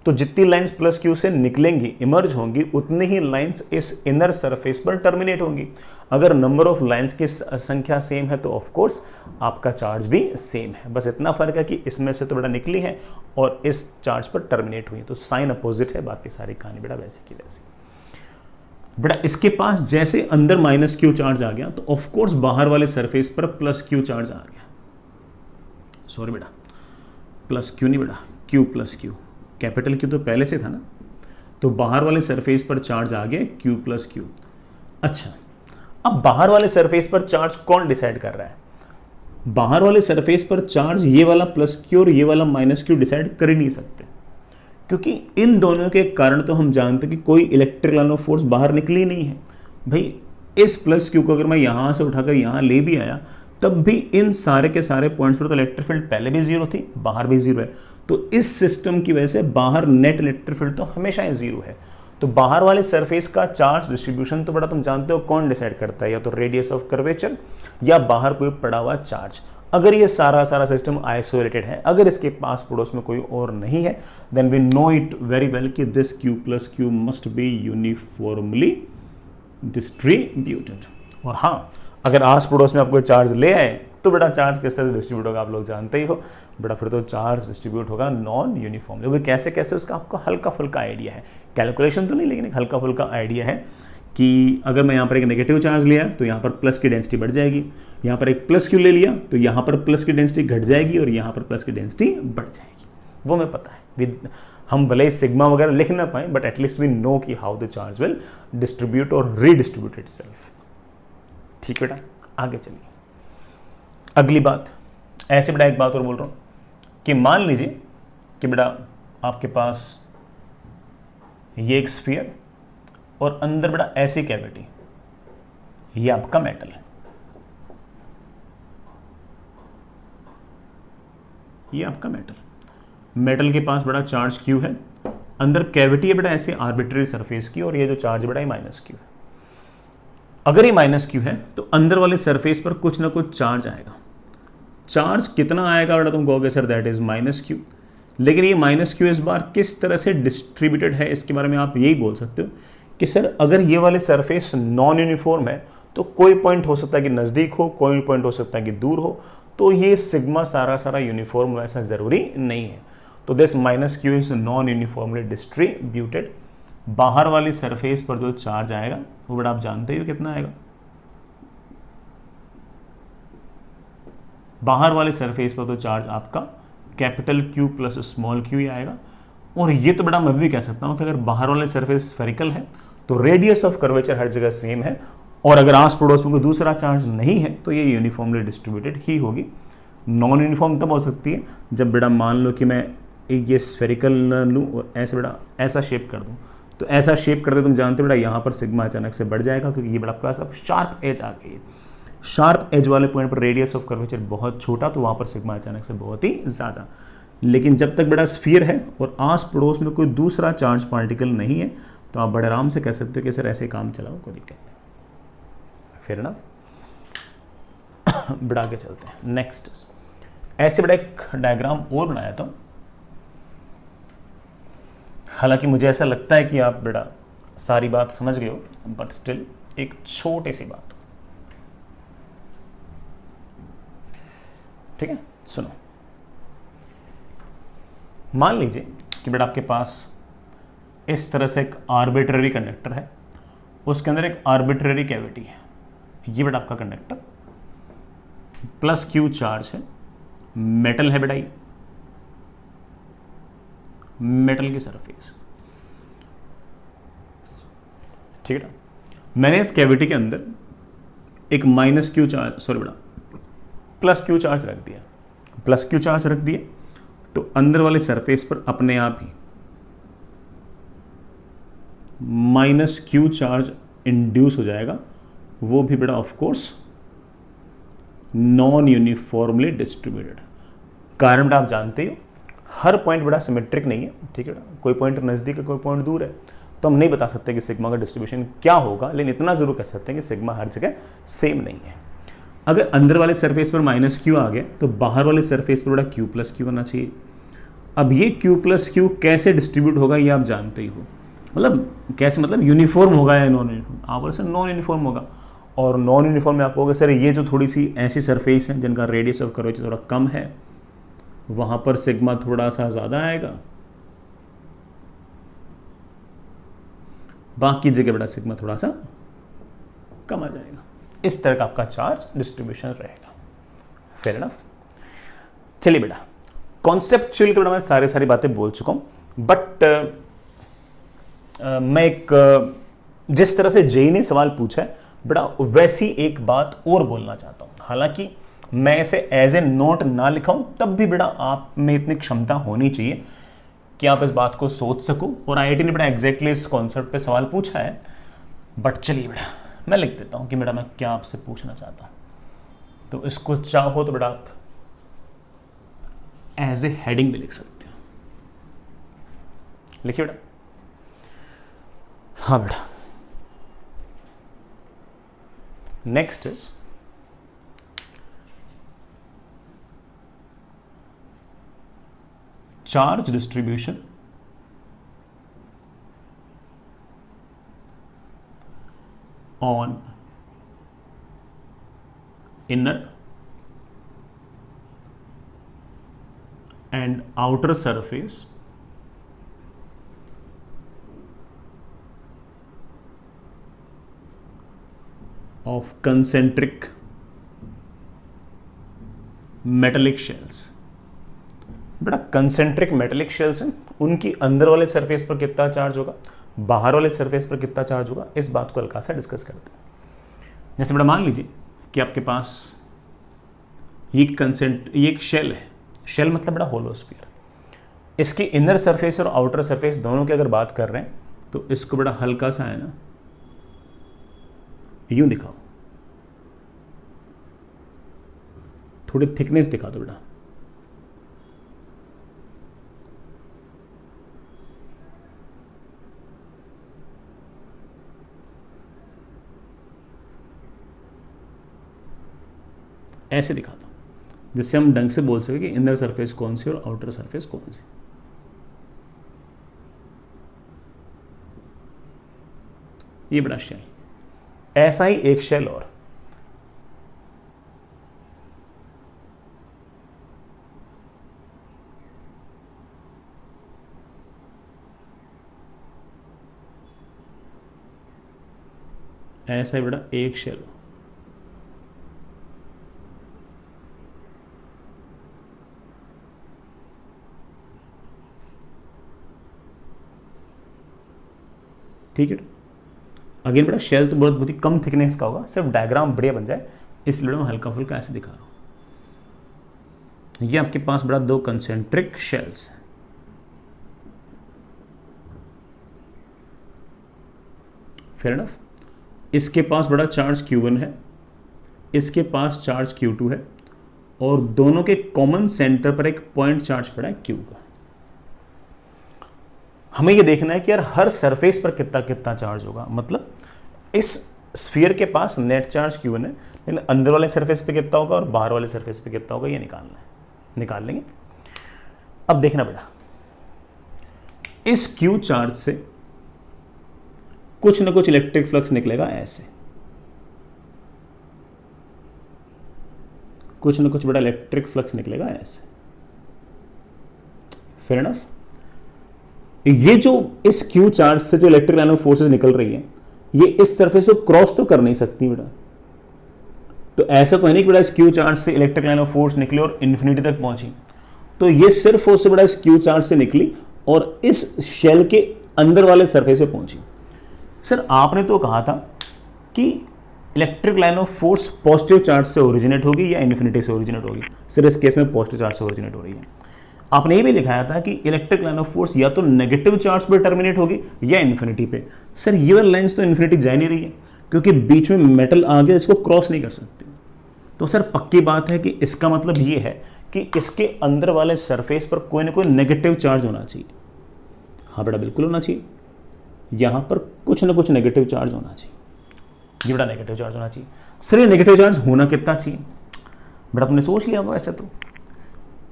तो जितनी लाइंस प्लस क्यू से निकलेंगी, इमर्ज होंगी, उतनी ही लाइंस इस इनर सरफेस पर टर्मिनेट होंगी। अगर नंबर ऑफ लाइंस की संख्या सेम है तो ऑफ कोर्स आपका चार्ज भी सेम है। बस इतना फर्क है कि इसमें से तो बेटा निकली है और इस चार्ज पर टर्मिनेट हुई, तो साइन अपोजिट है, बाकी सारी कहानी बेटा वैसे की वैसी। बेटा इसके पास जैसे अंदर माइनस क्यू चार्ज आ गया तो ऑफ कोर्स बाहर वाले सरफेस पर प्लस क्यू चार्ज आ गया। सॉरी बेटा, प्लस क्यू नहीं बेटा, Q plus Q, capital Q तो पहले से था ना, तो बाहर वाले सरफेस पर चार्ज आ गया क्यू प्लस क्यू। अच्छा, अब बाहर वाले सरफेस पर चार्ज कौन डिसाइड कर रहा है? बाहर वाले सरफेस पर चार्ज ये वाला प्लस क्यू और ये वाला माइनस क्यू डिसाइड कर ही नहीं सकते, क्योंकि इन दोनों के कारण तो हम जानते हैं कि कोई इलेक्ट्रिक लाइन ऑफ फोर्स बाहर निकली नहीं है। भाई इस प्लस क्यू को अगर मैं यहां से उठाकर यहां ले भी आया तब भी इन सारे के सारे पॉइंट्स पर तो इलेक्ट्रिक फील्ड पहले भी जीरो थी, बाहर भी जीरो है, तो इस सिस्टम की वजह से बाहर नेट इलेक्ट्रिक फील्ड तो हमेशा ही जीरो है। तो बाहर वाले सरफेस का चार्ज डिस्ट्रीब्यूशन तो बड़ा तुम जानते हो कौन डिसाइड करता है, या तो रेडियस ऑफ कर्वेचर या बाहर कोई पड़ा हुआ चार्ज। अगर ये सारा सिस्टम आइसोलेटेड है, अगर इसके पास पड़ोस में कोई और नहीं है, then we know it very well कि this Q plus Q must be uniformly distributed. और हाँ, अगर आस पड़ोस में आप कोई चार्ज ले आए तो बेटा चार्ज किस तरह से डिस्ट्रीब्यूट होगा आप लोग जानते ही हो बेटा, फिर तो चार्ज डिस्ट्रीब्यूट होगा नॉन यूनिफॉर्मली। वो कैसे कैसे उसका आपको हल्का फुल्का आइडिया है, कैलकुलेशन तो नहीं लेकिन एक हल्का फुल्का आइडिया है कि अगर मैं यहाँ पर एक नेगेटिव चार्ज लिया तो यहाँ पर प्लस की डेंसिटी बढ़ जाएगी, यहाँ पर एक प्लस क्यू ले लिया तो यहाँ पर प्लस की डेंसिटी घट जाएगी और यहाँ पर प्लस की डेंसिटी बढ़ जाएगी। वो मैं पता है, हम भले ही सिग्मा वगैरह लिख ना पाए बट एटलीस्ट वी नो कि how the charge will distribute और रीडिस्ट्रीब्यूट इटसेल्फ। ठीक बेटा, आगे चलिए। अगली बात, ऐसे बेटा एक बात और बोल रहा हूँ कि मान लीजिए कि बेटा आपके पास ये एक स्फीयर और अंदर बेटा ऐसी कैविटी, ये आपका मेटल है, ये आपका मेटल के पास बड़ा चार्ज क्यू है, अंदर कैविटी है बेटा ऐसे आर्बिट्ररी सरफेस की, और ये जो चार्ज बेटा ये माइनस क्यू है। अगर ये माइनस क्यू है तो अंदर वाले सरफेस पर कुछ ना कुछ चार्ज आएगा। चार्ज कितना आएगा बेटा तुम कहोगे sir that is minus Q, लेकिन ये माइनस क्यू इस बार किस तरह से डिस्ट्रीब्यूटेड है इसके बारे में आप यही बोल सकते हो कि सर अगर ये वाले सरफेस नॉन यूनिफॉर्म है तो कोई पॉइंट हो सकता है कि नज़दीक हो, कोई पॉइंट हो सकता है कि दूर हो, तो ये सिग्मा सारा यूनिफॉर्म वैसा ज़रूरी नहीं है। तो this minus Q is non uniformly distributed. बाहर वाली सरफेस पर जो चार्ज आएगा वो बड़ा आप जानते हो कितना आएगा, बाहर वाले सरफेस पर तो चार्ज आपका capital Q plus small Q ही आएगा। और ये तो बड़ा मैं भी कह सकता हूं कि अगर बाहर वाले सरफेस स्फेरिकल है तो रेडियस ऑफ कर्वेचर हर जगह सेम है, और अगर आस पड़ोस में कोई दूसरा चार्ज नहीं है तो ये यूनिफॉर्मली डिस्ट्रीब्यूटेड ही होगी। नॉन यूनिफॉर्म तब हो सकती है जब बेटा मान लो कि मैं एक ये स्फेरिकल लूँ और ऐसे बेटा ऐसा शेप कर दूँ, तो ऐसा शेप करते तुम जानते हो बेटा यहाँ पर सिग्मा अचानक से बढ़ जाएगा, क्योंकि ये बड़ा आपके पास अब शार्प एज आ गई है। शार्प एज वाले पॉइंट पर रेडियस ऑफ कर्वेचर बहुत छोटा, तो वहाँ पर सिग्मा अचानक से बहुत ही ज़्यादा। लेकिन जब तक बेटा स्फीयर है और आस पड़ोस में कोई दूसरा चार्ज पार्टिकल नहीं है तो आप बड़े आराम से कह सकते हो कि सर ऐसे काम चलाओ, कोई दिक्कत नहीं। फिर ना बढ़ा के चलते हैं नेक्स्ट। ऐसे बड़ा एक डायग्राम और बनाया था, हालांकि मुझे ऐसा लगता है कि आप बेटा सारी बात समझ गए हो, बट स्टिल एक छोटी सी बात, ठीक है सुनो। मान लीजिए कि बेटा आपके पास इस तरह से एक आर्बिट्ररी कंडक्टर है, उसके अंदर एक आर्बिट्ररी कैविटी है, ये बेटा आपका कंडक्टर प्लस क्यू चार्ज है, मेटल है बेटा, ये मेटल की सरफेस, ठीक है। मैंने इस कैविटी के अंदर एक माइनस क्यू चार्ज, सॉरी बेटा प्लस क्यू चार्ज रख दिया, प्लस क्यू चार्ज रख दिया तो अंदर वाले सरफेस पर अपने आप ही माइनस क्यू चार्ज इंड्यूस हो जाएगा, वो भी बेटा of course non uniformly distributed. कारण बेटा आप जानते हो हर पॉइंट बड़ा सिमेट्रिक नहीं है, ठीक है, कोई पॉइंट नज़दीक है कोई पॉइंट दूर है, तो हम नहीं बता सकते कि सिग्मा का डिस्ट्रीब्यूशन क्या होगा, लेकिन इतना जरूर कह सकते हैं कि सिग्मा हर जगह सेम नहीं है। अगर अंदर वाले सरफेस पर माइनस क्यू आ गया तो बाहर वाले सरफेस पर बड़ा क्यू प्लस क्यू होना चाहिए, अब ये Q प्लस क्यू कैसे डिस्ट्रीब्यूट होगा ये आप जानते ही हो, मतलब कैसे, मतलब यूनिफॉर्म होगा या नॉन यूनिफॉर्म, आप बोले सर नॉन यूनिफॉर्म होगा। और नॉन यूनिफॉर्म में आप कहोगे सर ये जो थोड़ी सी ऐसी सरफेस हैं जिनका रेडियस ऑफ कर्वेचर थोड़ा कम है, वहाँ पर सिग्मा थोड़ा सा ज़्यादा आएगा, बाकी जगह बड़ा सिग्मा थोड़ा सा कम आ जाएगा। इस तरह का आपका चार्ज डिस्ट्रीब्यूशन रहेगा। Fair enough. चलिए बेटा, कॉन्सेप्चुअली तो मैं सारी बातें बोल चुका हूँ, बट मैं एक जिस तरह से जेई ने सवाल पूछा है बड़ा वैसी एक बात और बोलना चाहता हूँ। हालांकि मैं इसे एज ए नोट ना लिखाऊं तब भी बेटा आप में इतनी क्षमता होनी चाहिए कि आप इस बात को सोच सको। और आईआईटी ने बेटा एग्जैक्टली इस कॉन्सेप्ट पे सवाल पूछा है, बट चलिए बेटा मैं लिख देता हूँ कि बेटा मैं क्या आपसे पूछना चाहता हूँ। तो इसको चाहो तो बेटा आप एज ए हेडिंग भी लिख सकते हो। लिखिए बेटा। हाँ बेटा, next is charge distribution on inner and outer surface of concentric metallic shells। बेटा कंसेंट्रिक मेटेलिक शेल्स हैं, उनकी अंदर वाले सरफेस पर कितना चार्ज होगा, बाहर वाले सरफेस पर कितना चार्ज होगा, इस बात को हल्का सा डिस्कस करते हैं। जैसे बेटा मान लीजिए कि आपके पास ये एक शेल है, शेल मतलब बड़ा होलोस्फीयर, इसकी इनर सरफेस और आउटर सरफेस दोनों की अगर बात कर रहे हैं तो इसको बड़ा हल्का सा है ना यूं दिखाओ, थोड़ी थिकनेस दिखा दो बेटा। ऐसे दिखा दो जिससे हम ढंग से बोल सके कि इनर सरफेस कौन सी और आउटर सरफेस कौन सी। ये बड़ा शेल, ऐसा ही एक शेल और, ऐसा ही बड़ा एक शेल। ठीक है, अगेन बेटा शेल तो बहुत ही कम थिकनेस का होगा, सिर्फ डायग्राम बढ़िया बन जाए इसलिए मैं हल्का फुल्का ऐसे दिखा रहा हूं। ये आपके पास बड़ा दो कंसेंट्रिक शेल्स हैं, फेयर इनफ। इसके पास बड़ा चार्ज Q1 है, इसके पास चार्ज Q2 है, और दोनों के कॉमन सेंटर पर एक पॉइंट चार्ज पड़ा है Q का। हमें ये देखना है कि यार हर सरफेस पर कितना कितना चार्ज होगा, मतलब इस स्फीयर के पास नेट चार्ज Q1 है, लेकिन अंदर वाले सरफेस पे कितना होगा और बाहर वाले सरफेस पे कितना होगा ये निकालना है, निकाल लेंगे। अब देखना बेटा, इस Q चार्ज से कुछ ना कुछ इलेक्ट्रिक फ्लक्स निकलेगा, ऐसे कुछ ना कुछ बड़ा इलेक्ट्रिक फ्लक्स निकलेगा ऐसे, फेयर इनफ। ये जो इस Q चार्ज से जो इलेक्ट्रिक लाइन ऑफ फोर्सेस निकल रही है ये इस सरफेस को क्रॉस तो कर नहीं सकती बेटा, तो ऐसा तो है नहीं कि बेटा इस Q चार्ज से इलेक्ट्रिक लाइन ऑफ फोर्स निकली और इन्फिनिटी तक पहुंची, तो ये सिर्फ उससे बड़ा इस Q चार्ज से निकली और इस शेल के अंदर वाले सरफेस पे पहुंची। सर आपने तो कहा था कि electric line of force positive charge से ओरिजिनेट होगी या इन्फिनिटी से ओरिजिनेट होगी। सर इस केस में पॉजिटिव चार्ज से ओरिजिनेट हो रही है। आपने ये भी लिखाया था कि इलेक्ट्रिक लाइन ऑफ फोर्स या तो नेगेटिव चार्ज पर टर्मिनेट होगी या इन्फिनिटी पे। सर ये वाली लाइंस तो इन्फिनिटी जा नहीं रही है क्योंकि बीच में मेटल आ गया, इसको क्रॉस नहीं कर सकती। तो सर पक्की बात है कि इसका मतलब ये है कि इसके अंदर वाले सरफेस पर कोई ना कोई नेगेटिव चार्ज होना चाहिए। हाँ बेटा बिल्कुल होना चाहिए, यहाँ पर कुछ ना कुछ नेगेटिव चार्ज होना चाहिए, ये बेटा नेगेटिव चार्ज होना चाहिए। सर ये नेगेटिव चार्ज होना कितना चाहिए बेटा, आपने सोच लिया होगा। ऐसे तो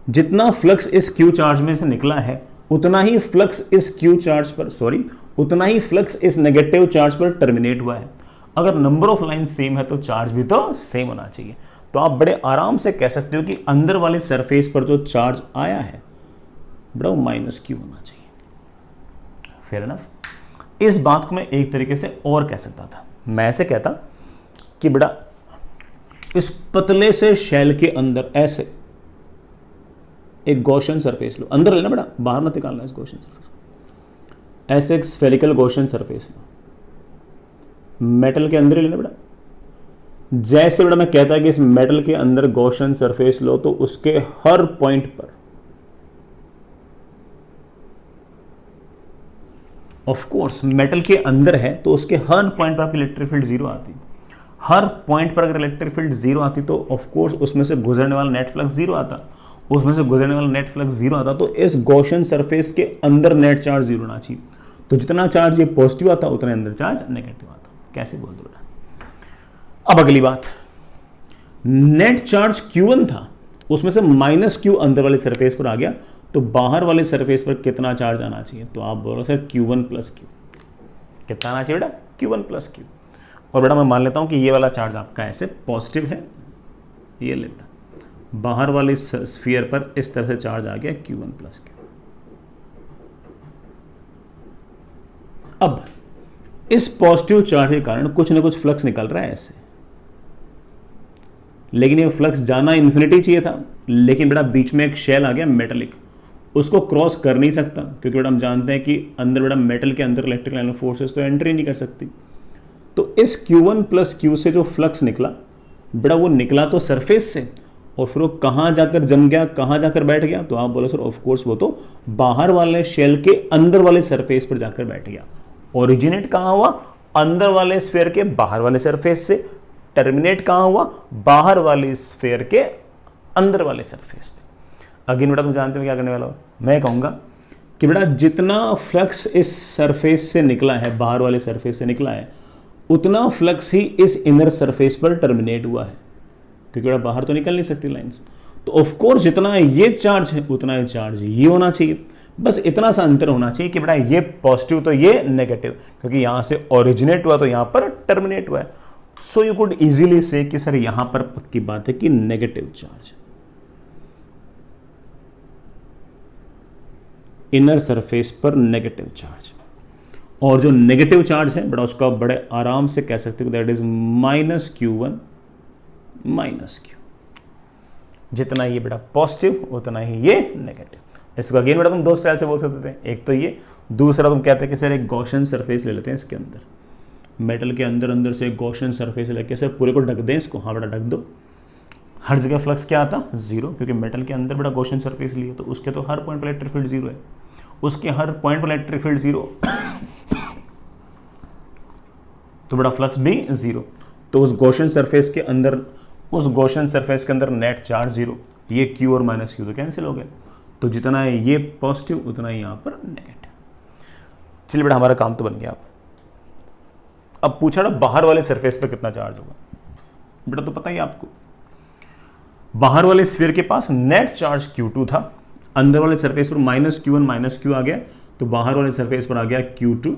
जितना फ्लक्स इस क्यू चार्ज में से निकला है उतना ही फ्लक्स इस क्यू चार्ज पर उतना ही फ्लक्स इस नेगेटिव चार्ज पर टर्मिनेट हुआ है। अगर नंबर ऑफ लाइन सेम है तो चार्ज भी तो सेम होना चाहिए। तो आप बड़े आराम से कह सकते हो कि अंदर वाले सरफेस पर जो चार्ज आया है बड़ा माइनस क्यू होना चाहिए। Fair enough. इस बात को मैं एक तरीके से और कह सकता था, मैं ऐसे कहता कि बड़ा इस पतले से शेल के अंदर ऐसे एक गॉसियन सरफेस लो, अंदर लेना बड़ा, बाहर मत निकालना इस गॉसियन सरफेस। ऐसे एक स्फेरिकल गॉसियन सरफेस लो, मेटल के अंदर ही लेना बड़ा। जैसे बड़ा मैं कहता कि इस मेटल के अंदर गॉसियन सरफेस लो तो उसके हर पॉइंट पर ऑफ कोर्स मेटल के अंदर है तो उसके हर पॉइंट पर आपकी इलेक्ट्रिक फील्ड जीरो आती। हर पॉइंट पर अगर इलेक्ट्रिक फील्ड जीरो आती तो ऑफ कोर्स उसमें से गुजरने वाला नेट फ्लक्स जीरो आता, उसमें से गुजरने वाला नेट फ्लक्स जीरो आता, तो इस गॉसियन सरफेस के अंदर नेट चार्ज जीरो होना चाहिए। तो जितना चार्ज ये पॉजिटिव आता उतना अंदर चार्ज नेगेटिव आता। कैसे बोल दो? अब अगली बात, नेट चार्ज Q1 था, उसमें से माइनस क्यू अंदर वाले सरफेस पर आ गया, तो बाहर वाले सरफेस पर कितना चार्ज आना चाहिए? तो आप बोलो सर Q1 प्लस क्यू। कितना आना चाहिए बेटा? Q1 plus Q. और बेटा मैं मान लेता हूं कि ये वाला चार्ज आपका ऐसे पॉजिटिव है, ये ले बेटा, बाहर वाले स्फीयर पर इस तरह से चार्ज आ गया Q1 प्लस क्यू। अब इस पॉजिटिव चार्ज के कारण कुछ ना कुछ फ्लक्स निकल रहा है ऐसे, लेकिन ये फ्लक्स जाना इन्फिनिटी चाहिए था, लेकिन बेटा बीच में एक शेल आ गया मेटलिक, उसको क्रॉस कर नहीं सकता, क्योंकि बेटा हम जानते हैं कि अंदर बेटा मेटल के अंदर इलेक्ट्रिक लाइन ऑफ फोर्सेस तो एंट्री नहीं कर सकती। तो इस Q1 प्लस क्यू से जो फ्लक्स निकला बेटा वो निकला तो सरफेस से, और फिर वो कहाँ जाकर जम गया, कहाँ जाकर बैठ गया? तो आप बोलो सर ऑफ कोर्स वो तो बाहर वाले शेल के अंदर वाले सरफेस पर जाकर बैठ गया। ओरिजिनेट कहाँ हुआ? अंदर वाले स्फीयर के बाहर वाले सरफेस से। टर्मिनेट कहाँ हुआ? बाहर वाले स्फीयर के अंदर वाले सरफेस पे। अगेन बेटा तुम जानते हो क्या करने वाला हो? मैं कहूँगा कि बेटा जितना फ्लक्स इस सरफेस से निकला है, बाहर वाले सरफेस से निकला है, उतना फ्लक्स ही इस इनर सरफेस पर टर्मिनेट हुआ है, क्योंकि बेटा बाहर तो निकल नहीं सकती लाइंस। तो ऑफ कोर्स जितना ये चार्ज है उतना ये चार्ज ये होना चाहिए। बस इतना सा अंतर होना चाहिए कि बेटा ये पॉजिटिव तो ये नेगेटिव, क्योंकि यहां से ओरिजिनेट हुआ तो यहां पर टर्मिनेट हुआ है। सो यू कुड इजीली से कि सर यहां पर पक्की बात है कि नेगेटिव चार्ज, इनर सरफेस पर नेगेटिव चार्ज, और जो नेगेटिव चार्ज है बेटा उसको आप बड़े आराम से कह सकते हो that is minus Q1 minus Q. जितना ये बेटा पॉजिटिव उतना ही ये नेगेटिव। इसको अगेन बेटा तुम दो स्टाइल से बोल सकते थे, एक तो ये, दूसरा तुम कहते हैं कि सर एक गॉसियन सरफेस ले लेते हैं इसके अंदर, मेटल के अंदर से एक गॉसियन सरफेस लेके सर पूरे को ढक दें इसको। हाँ बेटा ढक दो। हर जगह फ्लक्स क्या आता? जीरो, क्योंकि मेटल के अंदर बेटा गॉसियन सरफेस लिए तो उसके तो हर पॉइंट पर इलेक्ट्रिक फील्ड जीरो है, उसके हर पॉइंट पर इलेक्ट्रिक फील्ड जीरो तो बेटा फ्लक्स भी जीरो। तो उस गॉसियन सरफेस के अंदर नेट चार्ज जीरो, ये क्यू और माइनस क्यू तो कैंसिल हो गए, तो जितना है ये पॉजिटिव उतना ही यहां पर नेगेटिव। चलिए बेटा हमारा काम तो बन गया। अब पूछा ना बाहर वाले सरफेस पे कितना चार्ज होगा? बेटा तो पता ही आपको, बाहर वाले स्फीयर के पास नेट चार्ज Q2 था, अंदर वाले सरफेस पर माइनस Q1 माइनस क्यू आ गया, तो बाहर वाले सरफेस पर आ गया Q2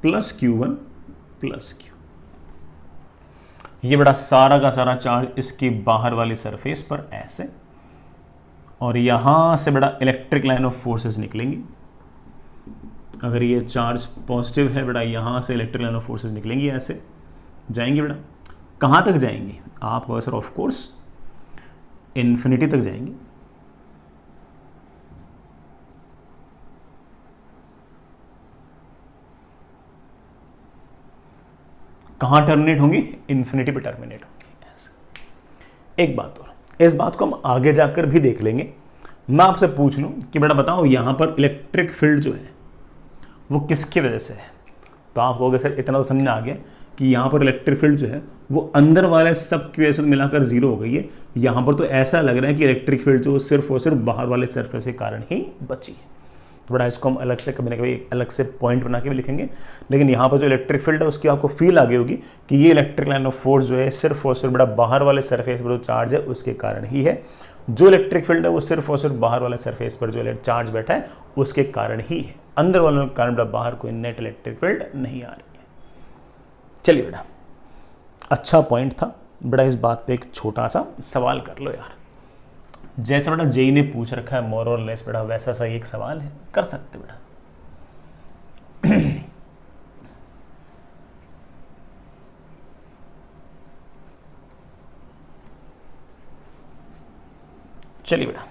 plus Q1 plus Q. ये बड़ा सारा का सारा चार्ज इसकी बाहर वाली सरफेस पर ऐसे, और यहां से बड़ा इलेक्ट्रिक लाइन ऑफ फोर्सेस निकलेंगी। अगर ये चार्ज पॉजिटिव है बेटा, यहां से इलेक्ट्रिक लाइन ऑफ फोर्सेस निकलेंगी, ऐसे जाएंगी बेटा। कहां तक जाएंगी? आप सर ऑफ कोर्स इन्फिनिटी तक जाएंगी। कहां टर्मिनेट होंगी? इन्फिनिटी पे टर्मिनेट होंगी ऐसे। एक बात और, इस बात को हम आगे जाकर भी देख लेंगे। मैं आपसे पूछ लूं कि बेटा बताओ यहां पर इलेक्ट्रिक फील्ड जो है वो किसकी वजह से है? तो आप कहोगे सर इतना तो समझ में आ गया कि यहाँ पर इलेक्ट्रिक फील्ड जो है वो अंदर वाले सब की वजह से मिलाकर जीरो हो गई है। यहाँ पर तो ऐसा लग रहा है कि इलेक्ट्रिक फील्ड जो सिर्फ और सिर्फ बाहर वाले सरफेस के कारण ही बची है। तो बड़ा इसको हम अलग से कभी ना कभी अलग से पॉइंट बना के भी लिखेंगे, लेकिन यहाँ पर जो इलेक्ट्रिक फील्ड है उसकी आपको फील आ गई होगी कि ये इलेक्ट्रिक लाइन ऑफ फोर्स जो है सिर्फ और सिर्फ बड़ा बाहर वाले सरफेस पर जो चार्ज है उसके कारण ही है। जो इलेक्ट्रिक फील्ड है वो सिर्फ और सिर्फ बाहर वाले सरफेस पर जो चार्ज बैठा है उसके कारण ही है, अंदर वालों के कारण बेटा बाहर कोई नेट इलेक्ट्रिक फील्ड नहीं आ रही है। चलिए बेटा, अच्छा पॉइंट था बेटा, इस बात पे एक छोटा सा सवाल कर लो यार। जैसे बेटा जेई ने पूछ रखा है मोर और लेस बेटा, वैसा सा एक सवाल है, कर सकते बेटा। चलिए बेटा,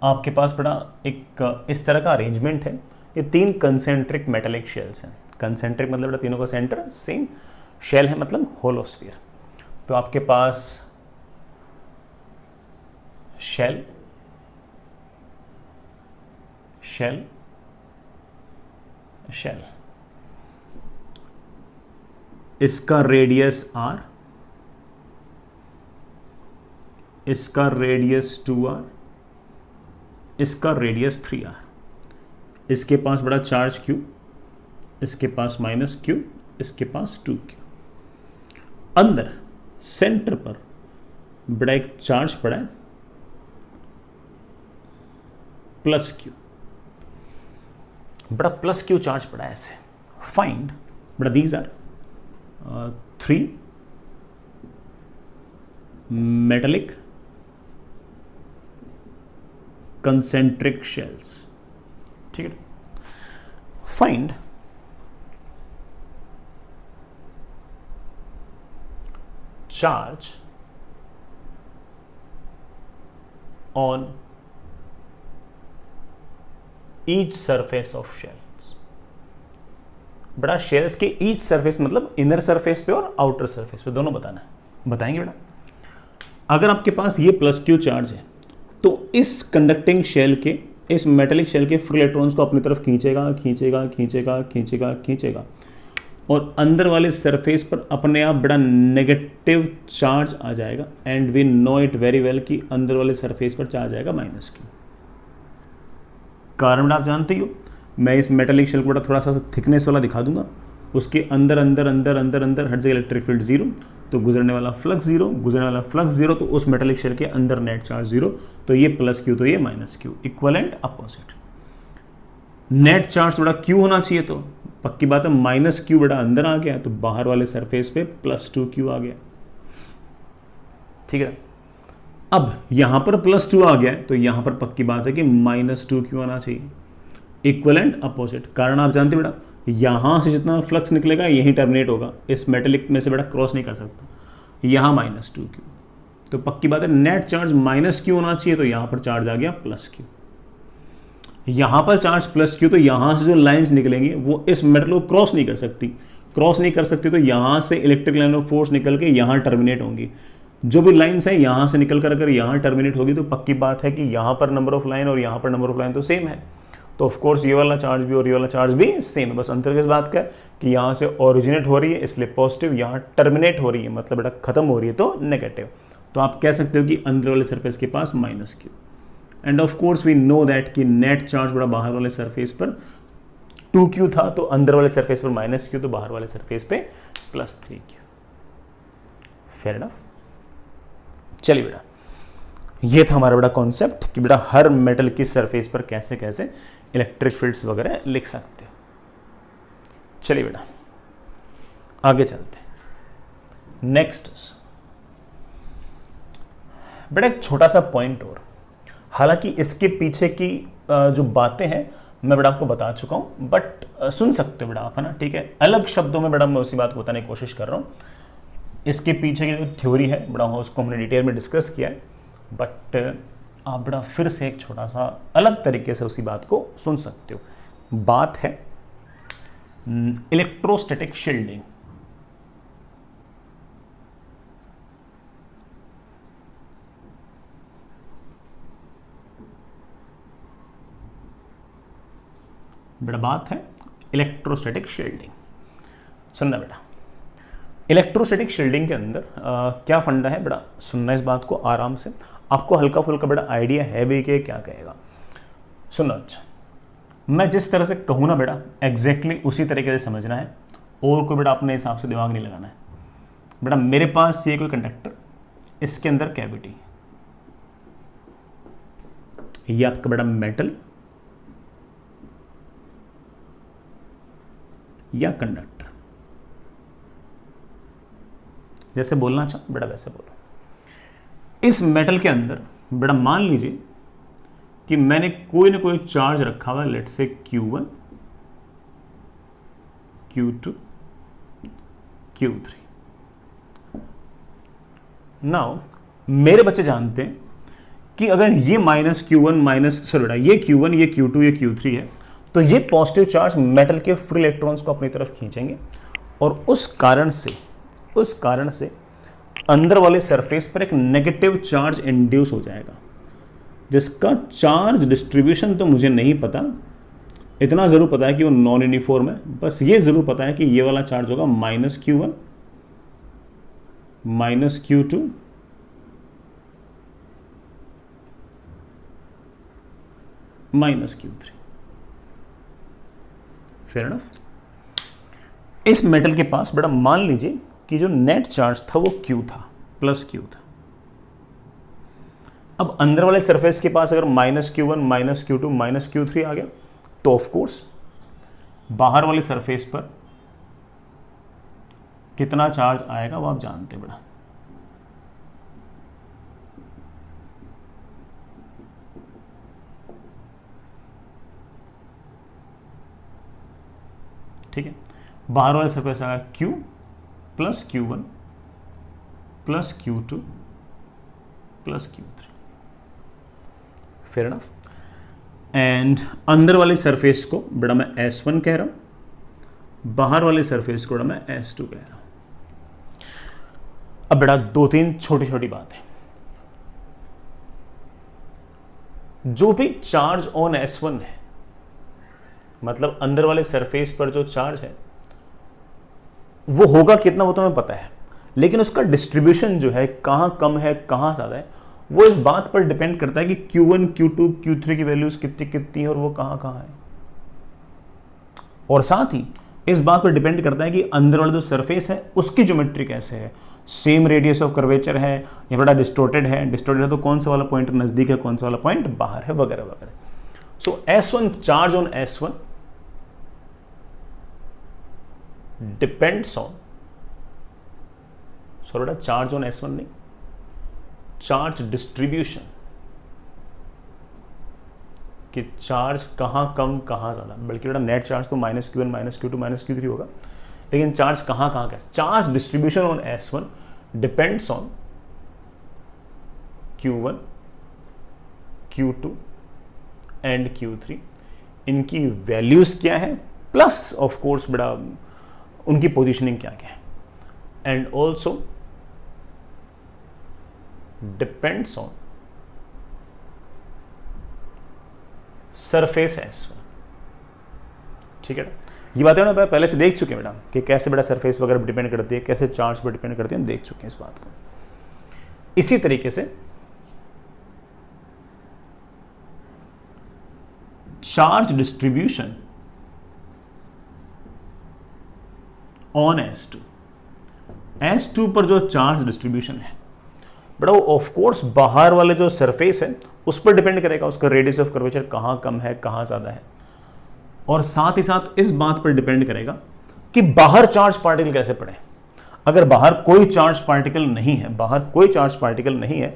आपके पास बेटा एक इस तरह का अरेंजमेंट है। ये 3 कंसेंट्रिक मेटेलिक शेल्स हैं। कंसेंट्रिक मतलब बेटा तीनों का सेंटर सेम, शेल है मतलब होलोस्फीयर। तो आपके पास शेल, शेल, शेल, इसका रेडियस r, इसका रेडियस 2r, इसका रेडियस 3r, इसके पास बड़ा चार्ज q, इसके पास -q, इसके पास 2q। अंदर सेंटर पर बड़ा एक चार्ज पड़ा है +q, बड़ा +q चार्ज पड़ा है ऐसे। फाइंड बड़ा these are 3 metallic concentric shells. ठीक है, find charge on each surface of shells. बड़ा शेल्स के ईच सरफेस मतलब इनर सरफेस पे और आउटर सरफेस पे दोनों बताना है। बताएंगे बेटा, अगर आपके पास ये +q चार्ज है तो इस कंडक्टिंग शेल के, इस मेटेलिक शेल के फ्री इलेक्ट्रॉन्स को अपनी तरफ खींचेगा खींचेगा खींचेगा खींचेगा खींचेगा और अंदर वाले सरफेस पर अपने आप बड़ा नेगेटिव चार्ज आ जाएगा। And we know it very well कि अंदर वाले सरफेस पर चार्ज आएगा -q। कारण आप जानते ही हो, मैं इस मेटेलिक शेल को बड़ा थोड़ा सा थिकनेस वाला दिखा दूंगा, उसके अंदर अंदर अंदर अंदर अंदर हर जगह इलेक्ट्रिक फील्ड 0, तो गुजरने वाला फ्लक्स 0, गुजरने वाला फ्लक्स 0, तो उस मेटेलिक शेल के अंदर नेट चार्ज 0, तो ये +q तो ये -q, equivalent opposite. Net charge थोड़ा q होना चाहिए, तो पक्की बात है -q बड़ा अंदर आ गया तो बाहर वाले सरफेस पे +2q आ गया। ठीक है, अब यहां पर +2 आ गया तो यहां पर पक्की बात है कि -2q आना चाहिए, इक्वलेंट अपोजिट। कारण आप जानते बेटा यहां से जितना फ्लक्स निकलेगा यही टर्मिनेट होगा, इस मेटेलिक में से बेटा क्रॉस नहीं कर सकता, यहां -2q, तो पक्की बात है नेट चार्ज -q होना चाहिए, तो यहां पर चार्ज आ गया +q। यहां पर चार्ज +q, तो यहां से जो लाइंस निकलेंगी वो इस मेटल को क्रॉस नहीं कर सकती, क्रॉस नहीं कर सकती तो यहां से इलेक्ट्रिक लाइन ऑफ फोर्स निकल के यहां टर्मिनेट होंगी। जो भी लाइंस है यहां से निकल कर अगर यहां टर्मिनेट होगी तो पक्की बात है कि यहां पर नंबर ऑफ लाइन और यहां पर नंबर ऑफ लाइन तो सेम है, तो ऑफ कोर्स ये वाला चार्ज भी और ये वाला चार्ज भी सेम है। बस अंतर किस बात का है कि यहाँ से ओरिजिनेट हो रही है इसलिए पॉजिटिव, यहाँ टर्मिनेट हो रही है मतलब बेटा खत्म हो रही है तो नेगेटिव। तो आप कह सकते हो कि अंदर वाले सरफेस के पास -q। And of course we know that कि नेट चार्ज बड़ा बाहर वाले सरफेस पर 2q था, तो अंदर वाले सरफेस पर -q, तो बाहर वाले सरफेस पे +3q। Fair enough. चलिए बेटा, ये था हमारा बेटा कॉन्सेप्ट कि बेटा हर मेटल की सरफेस पर कैसे कैसे इलेक्ट्रिक फील्ड्स वगैरह लिख सकते हो। चलिए बेटा आगे चलते हैं। नेक्स्ट बेटा एक छोटा सा पॉइंट और, हालांकि इसके पीछे की जो बातें हैं मैं बेटा आपको बता चुका हूं, बट सुन सकते हो बेटा आप, है ना, ठीक है। अलग शब्दों में बेटा मैं उसी बात को बताने की कोशिश कर रहा हूं। इसके पीछे की जो थ्योरी है बेटा उसको हमने डिटेल में डिस्कस किया है, बट आप बड़ा फिर से एक छोटा सा अलग तरीके से उसी बात को सुन सकते हो। बात है इलेक्ट्रोस्टैटिक शील्डिंग। बेटा बात है इलेक्ट्रोस्टैटिक शील्डिंग। सुनना बेटा, इलेक्ट्रोस्टैटिक शील्डिंग के अंदर क्या फंडा है बेटा, सुनना इस बात को आराम से, आपको हल्का फुल्का बेटा आइडिया है भी कि क्या कहेगा। सुनो, अच्छा मैं जिस तरह से कहूँ ना बेटा एग्जैक्टली उसी तरीके से समझना है, और कोई बेटा अपने हिसाब से दिमाग नहीं लगाना है। बेटा मेरे पास ये कोई कंडक्टर, इसके अंदर कैविटी, ये आपका बेटा मेटल या कंडक्टर, जैसे बोलना चाहो बेटा वैसे बोलो। इस मेटल के अंदर बेटा मान लीजिए कि मैंने कोई ना कोई चार्ज रखा हुआ है, let's say Q1, Q2, Q3। Now मेरे बच्चे जानते हैं कि अगर ये बेटा ये Q1, ये Q2, ये Q3 है, तो ये पॉजिटिव चार्ज मेटल के फ्री इलेक्ट्रॉन्स को अपनी तरफ खींचेंगे और उस कारण से अंदर वाले सरफेस पर एक नेगेटिव चार्ज इंड्यूस हो जाएगा, जिसका चार्ज डिस्ट्रीब्यूशन तो मुझे नहीं पता, इतना जरूर पता है कि वो नॉन यूनिफॉर्म है। बस ये जरूर पता है कि ये वाला चार्ज होगा -Q1, -Q2, -Q3। Fair enough. इस मेटल के पास बेटा मान लीजिए कि जो नेट चार्ज था वो Q था, +Q था। अब अंदर वाले सरफेस के पास अगर -Q1, -Q2, -Q3 आ गया, तो ऑफ कोर्स बाहर वाले सरफेस पर कितना चार्ज आएगा वो आप जानते हैं बेटा। ठीक है, बाहर वाले सरफेस आएगा Q +Q1 +Q2 +Q3। Fair enough. And अंदर वाले सरफेस को बेटा मैं S1 कह रहा हूं, बाहर वाले सरफेस को बेटा मैं S2 कह रहा हूं। अब बेटा 2-3 छोटी छोटी बातें। जो भी चार्ज ऑन S1 है, मतलब अंदर वाले सरफेस पर जो चार्ज है वो होगा कितना वो तो हमें पता है, लेकिन उसका डिस्ट्रीब्यूशन जो है कहां कम है कहां ज्यादा है वो इस बात पर डिपेंड करता है कि Q1, Q2, Q3 की वैल्यूज कितनी है और वो कहां कहां है। और साथ ही इस बात पर डिपेंड करता है कि अंदर वाला जो सरफेस है उसकी ज्योमेट्री कैसे है, सेम रेडियस ऑफ कर्वेचर है या बड़ा डिस्टोर्टेड है तो कौन सा वाला पॉइंट नजदीक है, कौन सा वाला पॉइंट बाहर है, वगैरह वगैरह। सो S1 charge on S1 depends on, बेटा चार्ज ऑन S1 नहीं, चार्ज डिस्ट्रीब्यूशन, कि चार्ज कहां कम कहां ज्यादा। बल्कि बेटा नेट चार्ज तो -Q1, -Q2, -Q3 होगा, लेकिन चार्ज कहां कहां कैसे। Charge distribution on S1 depends on Q1, Q2 and Q3, इनकी वैल्यूज क्या है, प्लस ऑफ कोर्स बेटा उनकी पोजीशनिंग क्या क्या है, and also depends on surface S1। ठीक है, ये बातें ना पहले से देख चुके हैं बेटा कि कैसे बेटा सरफेस वगैरह डिपेंड करती है, कैसे चार्ज पर डिपेंड करती है, देख चुके हैं इस बात को। इसी तरीके से चार्ज डिस्ट्रीब्यूशन ऑन S2 पर जो चार्ज डिस्ट्रीब्यूशन है बेटा वो ऑफ कोर्स बाहर वाले जो सरफेस है उस पर डिपेंड करेगा, उसका रेडियस ऑफ कर्वेचर कहां कम है कहां ज्यादा है, और साथ ही साथ इस बात पर डिपेंड करेगा कि बाहर चार्ज पार्टिकल कैसे पड़े। अगर बाहर कोई चार्ज पार्टिकल नहीं है,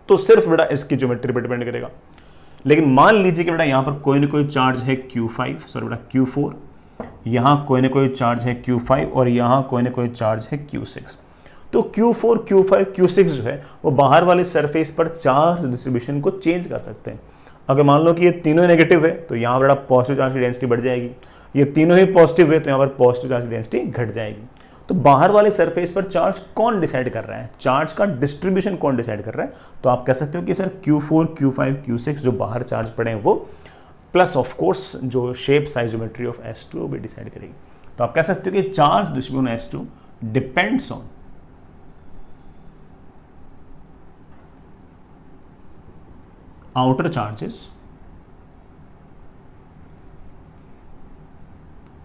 तो सिर्फ बेटा इसकी ज्योमेट्री पर डिपेंड करेगा। लेकिन मान लीजिए कि बेटा यहां पर कोई ना कोई चार्ज है Q4, यहां कोई ना कोई चार्ज है Q5 और यहां कोई ना कोई चार्ज है Q6, तो Q4, Q5, Q6 जो है वो बाहर वाले सरफेस पर चार्ज डिस्ट्रीब्यूशन को चेंज कर सकते हैं। अगर मान लो कि ये तीनों नेगेटिव है तो यहाँ बेटा पॉजिटिव चार्ज की डेंसिटी बढ़ जाएगी, ये तीनों ही पॉजिटिव है तो यहाँ पर पॉजिटिव चार्ज की डेंसिटी घट जाएगी। तो बाहर वाले सरफेस पर चार्ज कौन डिसाइड कर रहा है, चार्ज का डिस्ट्रीब्यूशन कौन डिसाइड कर रहा है, तो आप कह सकते हो कि सर Q4, Q5, Q6 जो बाहर चार्ज पड़े हैं वो, प्लस ऑफ कोर्स जो shape size geometry of S2 वो भी डिसाइड करेगी। तो आप कह सकते हो कि charge distribution S2 depends on outer charges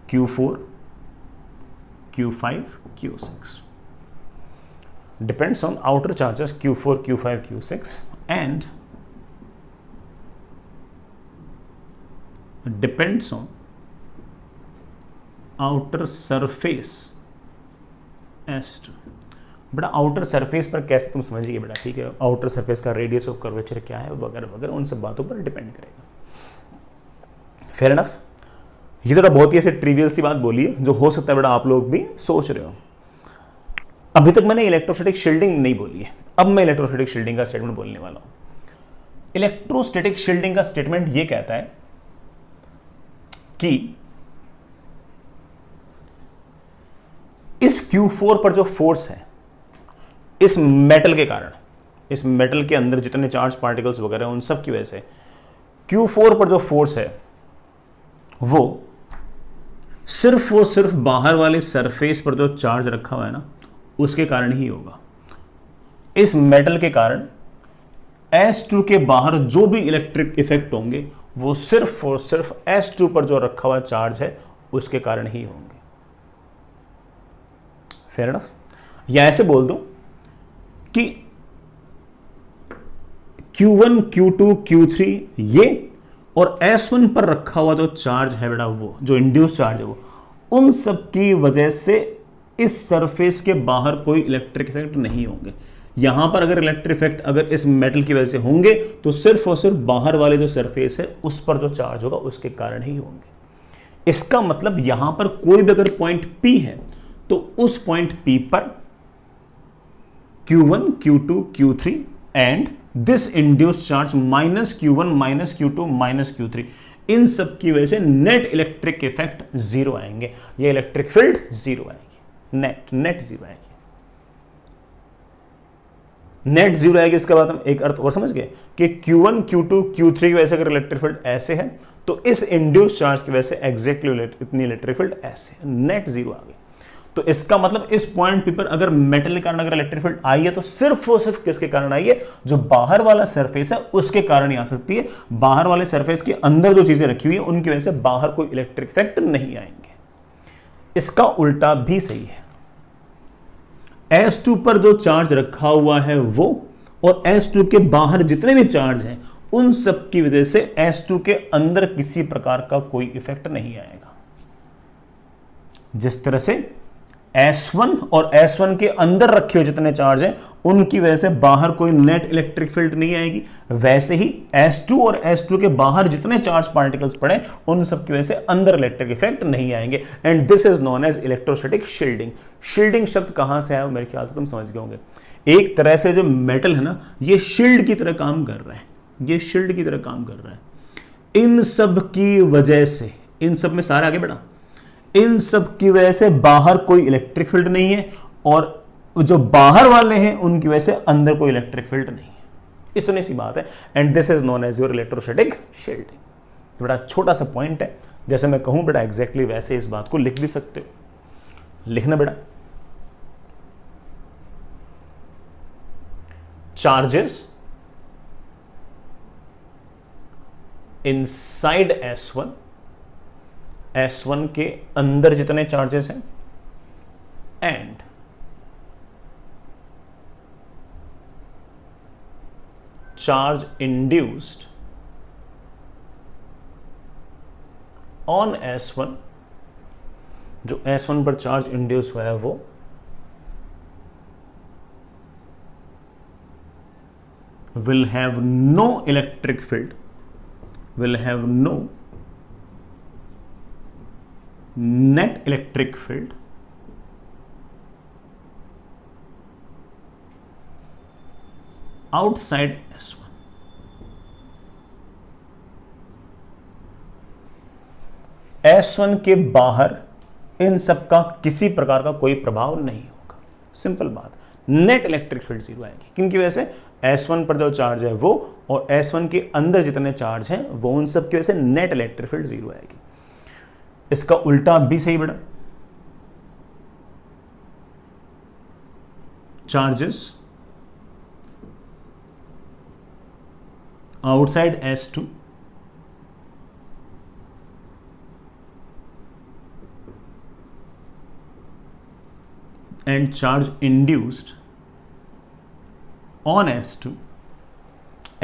Q4, Q5, Q6। depends on outer charges Q4, Q5, Q6 and depends on outer surface S2। बेटा आउटर सरफेस पर कैसे तुम समझिए बेटा, ठीक है, आउटर सरफेस का रेडियस ऑफ कर्वेचर क्या है वगैरह वगैरह, उन सब बातों पर डिपेंड करेगा। Fair enough. ये तो बहुत ही ऐसे ट्रिवियल सी बात बोली है जो हो सकता है बेटा आप लोग भी सोच रहे हो। अभी तक मैंने इलेक्ट्रोस्टैटिक शील्डिंग नहीं बोली है, अब मैं इलेक्ट्रोस्टैटिक शील्डिंग का स्टेटमेंट बोलने वाला हूं। इलेक्ट्रोस्टैटिक शील्डिंग का स्टेटमेंट ये कहता है कि इस Q4 पर जो फोर्स है, इस मेटल के कारण, इस मेटल के अंदर जितने चार्ज पार्टिकल्स वगैरह उन सब की वजह से Q4 पर जो फोर्स है वो सिर्फ और सिर्फ बाहर वाले सरफेस पर जो चार्ज रखा हुआ है ना उसके कारण ही होगा। इस मेटल के कारण S2 के बाहर जो भी इलेक्ट्रिक इफेक्ट होंगे वो सिर्फ और सिर्फ S2 पर जो रखा हुआ चार्ज है उसके कारण ही होंगे। Fair enough. या ऐसे बोल दो कि Q1, Q2, Q3 ये और S1 पर रखा हुआ जो चार्ज है बेटा, वो जो इंड्यूस चार्ज है वो, उन सब की वजह से इस सरफेस के बाहर कोई इलेक्ट्रिक इफेक्ट नहीं होंगे। यहां पर अगर इलेक्ट्रिक इफेक्ट अगर इस मेटल की वजह से होंगे तो सिर्फ और सिर्फ बाहर वाले जो सरफेस है उस पर जो चार्ज होगा उसके कारण ही होंगे। इसका मतलब यहां पर कोई भी अगर पॉइंट P है तो उस पॉइंट P पर Q1, Q2, Q3 and this induced charge minus Q1, minus Q2, minus Q3, इन सब की वजह से नेट इलेक्ट्रिक इफेक्ट जीरो आएंगे, ये इलेक्ट्रिक फील्ड जीरो आएगी, नेट जीरो आएगी। नेट जीरो आएगी, इसके बाद हम एक अर्थ और समझ गए कि Q1, Q2, Q3 की वजह से अगर इलेक्ट्रिक फील्ड ऐसे है तो इस इंड्यूस्ड चार्ज की वजह से एग्जैक्टली इतनी इलेक्ट्रिक फील्ड ऐसे, नेट जीरो आ गई। तो इसका मतलब इस पॉइंट P पर अगर मेटल के कारण अगर इलेक्ट्रिक फील्ड आई है तो सिर्फ और सिर्फ किसके कारण आई है, जो बाहर वाला सरफेस है उसके कारण ही आ सकती है। बाहर वाले सरफेस के अंदर जो चीजें रखी हुई है उनकी वजह से बाहर कोई इलेक्ट्रिक इफेक्ट नहीं आएंगे। इसका उल्टा भी सही है। S2 पर जो चार्ज रखा हुआ है वो और S2 के बाहर जितने भी चार्ज हैं उन सब की वजह से S2 के अंदर किसी प्रकार का कोई इफेक्ट नहीं आएगा। जिस तरह से S1 और S1 के अंदर रखे हुए जितने चार्ज हैं उनकी वजह से बाहर कोई नेट इलेक्ट्रिक फील्ड नहीं आएगी, वैसे ही S2 और S2 के बाहर जितने चार्ज पार्टिकल्स पड़े उन सब की वजह से अंदर इलेक्ट्रिक इफेक्ट नहीं आएंगे। And this is known as electrostatic shielding. Shielding शब्द कहां से आया मेरे ख्याल से तुम समझ गए होंगे। एक तरह से जो मेटल है ना ये शील्ड की तरह काम कर रहा है, ये शील्ड की तरह काम कर रहा है। इन सब की वजह से, इन सब में सारे आगे बढ़ा, इन सब की वजह से बाहर कोई इलेक्ट्रिक फील्ड नहीं है और जो बाहर वाले हैं उनकी वजह से अंदर कोई इलेक्ट्रिक फील्ड नहीं है। इतनी सी बात है। And this is known as your electrostatic shielding. तो बड़ा छोटा सा पॉइंट है, जैसे मैं कहूं बेटा एग्जैक्टली वैसे इस बात को लिख भी सकते हो। लिखना बेटा, चार्जेस इनसाइड S1 के अंदर जितने चार्जेस हैं and charge induced on S1, जो S1 पर चार्ज इंड्यूस हुआ है वो will have no electric field, will have no net electric field outside S1। S1 के बाहर इन सब का किसी प्रकार का कोई प्रभाव नहीं होगा। सिंपल बात, नेट इलेक्ट्रिक फील्ड जीरो आएगी। किनकी वजह से? S1 पर जो चार्ज है वो और S1 के अंदर जितने चार्ज हैं वो, उन सब की वजह से नेट इलेक्ट्रिक फील्ड जीरो आएगी। इसका उल्टा भी सही बेटा, charges outside S2 and charge induced on S2,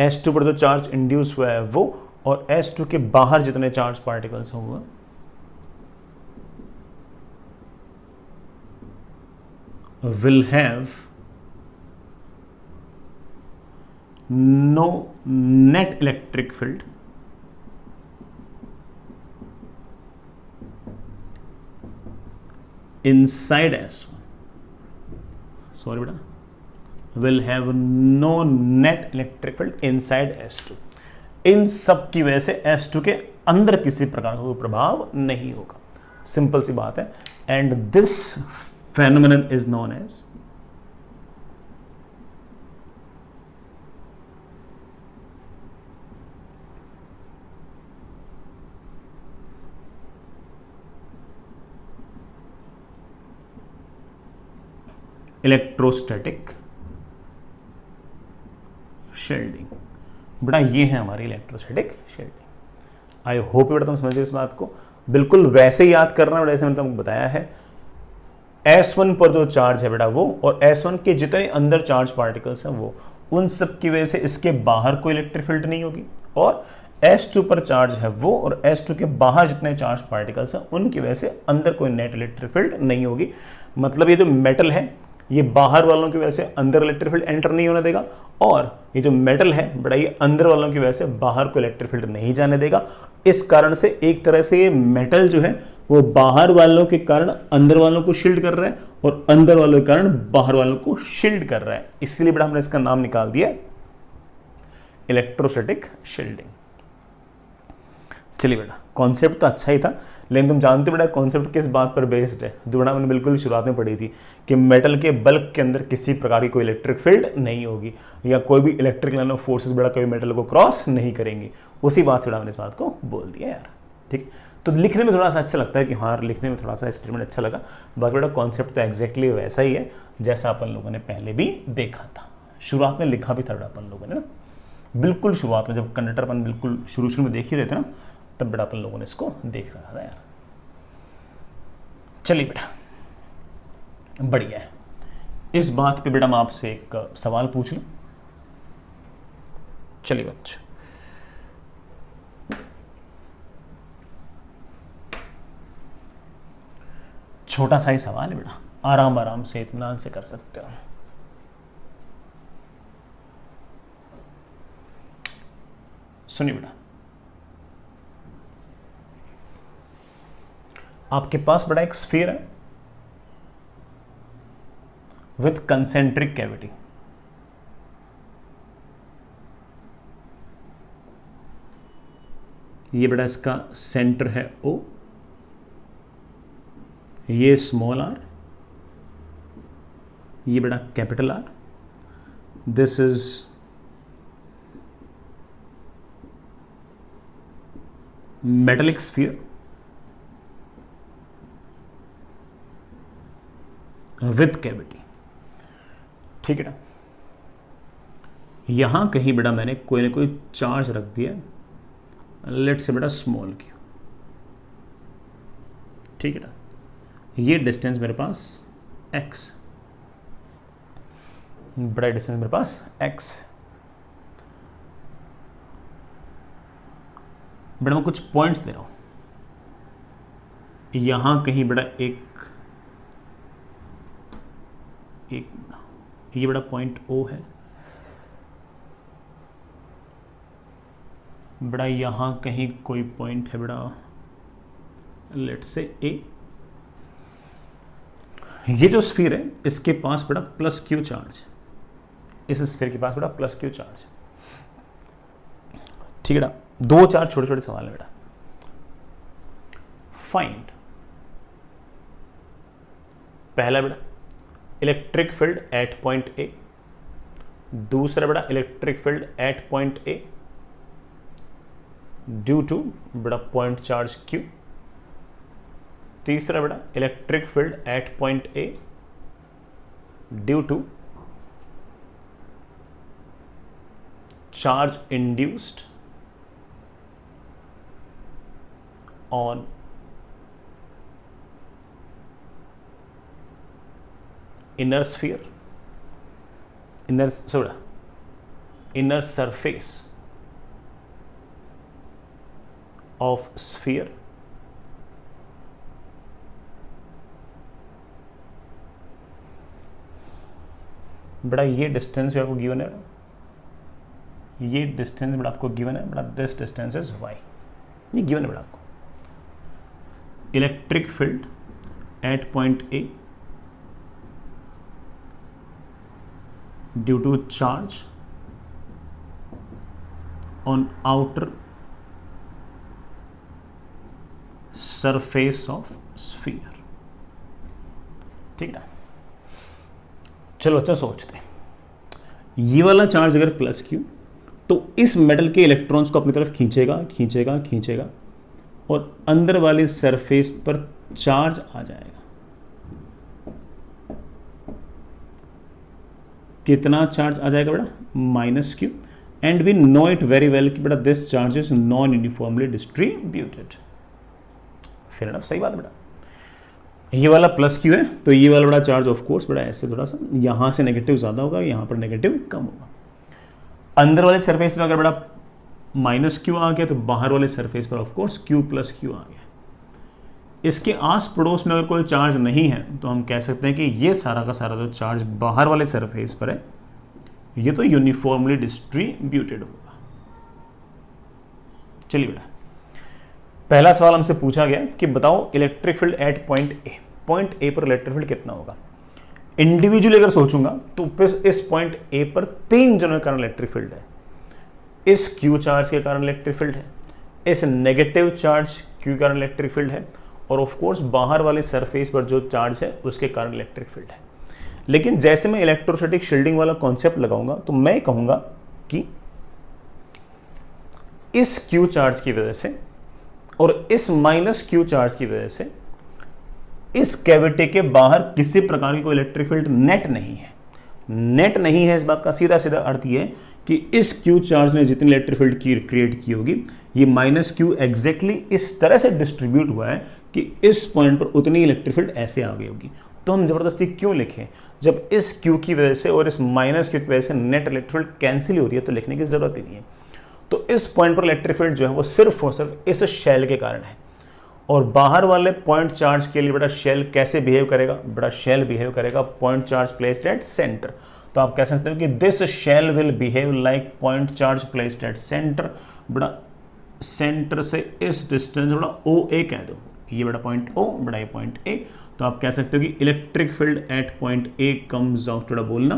S2 पर जो चार्ज इंड्यूस हुआ है वो, और S2 के बाहर जितने चार्ज पार्टिकल्स होंगे will have no net electric field inside S1. Sorry बेटा, will have no net electric field inside S2. इन सब की वजह से S2 के अंदर किसी प्रकार का कोई प्रभाव नहीं होगा. सिंपल सी बात है. And this phenomenon is known as electrostatic shielding. बेटा ये है हमारी इलेक्ट्रोस्टैटिक शेल्डिंग. आई होप बेटा तुम समझे इस बात को. बिल्कुल वैसे ही याद करना बेटा, जैसे मैंने तुमको बताया है. S1 पर जो चार्ज है बेटा वो, और S1 के जितने अंदर चार्ज पार्टिकल्स हैं वो, उन सब की वजह से इसके बाहर कोई इलेक्ट्रिक फील्ड नहीं होगी. और S2 पर चार्ज है वो, और S2 के बाहर जितने चार्ज पार्टिकल्स हैं उनकी वजह से अंदर कोई नेट इलेक्ट्रिक फील्ड नहीं होगी. मतलब ये जो मेटल है ये बाहर वालों की वजह से अंदर इलेक्ट्रिक फील्ड एंटर नहीं होने देगा, और ये जो मेटल है बेटा ये अंदर वालों की वजह से बाहर को इलेक्ट्रिक फील्ड नहीं जाने देगा. इस कारण से एक तरह से ये मेटल जो है वो बाहर वालों के कारण अंदर वालों को शील्ड कर रहा है, और अंदर वालों के कारण बाहर वालों को शील्ड कर रहा है. इसलिए बेटा हमने इसका नाम निकाल दिया इलेक्ट्रोस्टैटिक शील्डिंग. चलिए बेटा, कॉन्सेप्ट तो अच्छा ही था, लेकिन तुम जानते बेटा कॉन्सेप्ट किस बात पर बेस्ड है, जो बेटा मैंने बिल्कुल शुरुआत में पढ़ी थी कि मेटल के बल्क के अंदर किसी प्रकार की कोई इलेक्ट्रिक फील्ड नहीं होगी, या कोई भी इलेक्ट्रिक लाइन ऑफ फोर्सेस बेटा कोई मेटल को क्रॉस नहीं करेंगे. उसी बात से बेटा मैंने इस बात को बोल दिया यार. ठीक, तो लिखने में थोड़ा सा अच्छा लगता है कि हाँ, लिखने में थोड़ा सा स्टेटमेंट अच्छा लगा. बाकी बेटा कॉन्सेप्ट तो एग्जैक्टली वैसा ही है जैसा अपन लोगों ने पहले भी देखा था. शुरुआत में लिखा भी था बेटा अपन लोगों ने ना, बिल्कुल शुरुआत में जब कंडक्टर अपन बिल्कुल शुरू में देख ही रहे थे ना, तब बेटा अपन लोगों ने इसको देख रखा था यार. चलिए बेटा, बढ़िया है. इस बात पे बेटा मैं आपसे एक सवाल पूछ लूं. चलिए बच्चों, छोटा सा ही सवाल है बेटा, आराम आराम से इत्मीनान से कर सकते हो. सुनिए बेटा, आपके पास बड़ा एक स्फीयर है विथ कंसेंट्रिक कैविटी. ये बड़ा इसका सेंटर है O, ये स्मॉल r, ये बड़ा capital R. This is metallic sphere with cavity. ठीक है ना. यहां कहीं बेटा मैंने कोई ना कोई चार्ज रख दिया, लेट्स से बेटा स्मॉल क्यू. ठीक है ना. ये डिस्टेंस मेरे पास x, बड़ा डिस्टेंस मेरे पास x. बेटा मैं कुछ पॉइंट्स दे रहा हूं. यहां कहीं बेटा एक ये बड़ा पॉइंट O है. बड़ा यहां कहीं कोई पॉइंट है बड़ा, लेट्स से A. ये जो स्फीयर है इसके पास बड़ा प्लस Q चार्ज, इस स्फीयर के पास बड़ा प्लस Q चार्ज. ठीक है ना. दो चार छोटे छोटे सवाल है बेटा. फाइंड, पहला बेटा electric field at point A, दूसरा बड़ा electric field at point A due to बड़ा पॉइंट चार्ज Q, तीसरा बड़ा electric field at point A due to charge induced on inner sphere, inner, sorry, inner surface of sphere बड़ा ये distance भी आपको given है, ये डिस्टेंस बड़ा आपको गिवन है, बड़ा दिस डिस्टेंस इज y, ये गिवन है बड़ा आपको। Electric field at point A due to charge on outer surface of sphere. ठीक है, चलो अच्छा सोचते हैं, ये वाला चार्ज अगर प्लस क्यू तो इस मेटल के इलेक्ट्रॉन्स को अपनी तरफ खींचेगा खींचेगा खींचेगा और अंदर वाले सरफेस पर चार्ज आ जाएगा। कितना चार्ज आ जाएगा बेटा? Minus q. And we know it very well कि बेटा this charge is non uniformly distributed. फिर ना सही बात बेटा, ये वाला प्लस क्यू है तो ये वाला बड़ा चार्ज ऑफ कोर्स बड़ा ऐसे थोड़ा सा यहां से नेगेटिव ज्यादा होगा, यहां पर नेगेटिव कम होगा। अंदर वाले सरफेस में अगर बड़ा माइनस क्यू आ गया तो बाहर वाले सरफेस पर of course Q plus Q आ गया। इसके आस पड़ोस में अगर कोई चार्ज नहीं है तो हम कह सकते हैं कि ये सारा का सारा जो चार्ज बाहर वाले सरफेस पर है ये तो यूनिफॉर्मली डिस्ट्रीब्यूटेड होगा। चलिए बेटा, पहला सवाल हमसे पूछा गया कि बताओ इलेक्ट्रिक फील्ड एट पॉइंट ए पर इलेक्ट्रिक फील्ड कितना होगा। इंडिविजुअली अगर सोचूंगा तो इस पॉइंट ए पर 3 जनों के कारण इलेक्ट्रिक फील्ड है। इस क्यू चार्ज के कारण इलेक्ट्रिक फील्ड है, इस नेगेटिव चार्ज क्यू के कारण इलेक्ट्रिक फील्ड है और ऑफ कोर्स बाहर वाले सरफेस पर जो चार्ज है उसके कारण इलेक्ट्रिक फील्ड है। लेकिन जैसे मैं इलेक्ट्रोस्टैटिक शील्डिंग वाला कॉन्सेप्ट लगाऊंगा तो मैं कहूंगा कि इस क्यू चार्ज की वजह से और इस माइनस क्यू चार्ज की वजह से इस कैविटी के बाहर किसी प्रकार की कोई इलेक्ट्रिक फील्ड नेट नहीं है। नेट नहीं है इस बात का सीधा सीधा अर्थ ये है कि इस क्यू चार्ज ने जितनी इलेक्ट्रिक फील्ड की क्रिएट की होगी ये माइनस क्यू एग्जैक्टली इस तरह से डिस्ट्रीब्यूट हुआ है कि इस पॉइंट पर उतनी इलेक्ट्रिक फील्ड ऐसे आ गई होगी। तो हम जबरदस्ती क्यों लिखें जब इस क्यू की वजह से और इस माइनस क्यू की वजह से नेट इलेक्ट्रिक फील्ड कैंसिल हो रही है, तो लिखने की जरूरत ही नहीं है। तो इस पॉइंट पर इलेक्ट्रिक फील्ड जो है वो सिर्फ और सिर्फ इस शेल के कारण है। और बाहर वाले पॉइंट चार्ज के लिए बेटा शेल कैसे बिहेव करेगा? बेटा शेल बिहेव करेगा point charge placed at centre. तो आप कह सकते हो कि this shell will behave like point charge placed at centre. बेटा सेंटर से इस डिस्टेंस बड़ा ओ ए कह दो, ये बड़ा पॉइंट ओ, बड़ा ये पॉइंट ए। तो आप कह सकते हो कि electric field at point A comes out बड़ा बोलना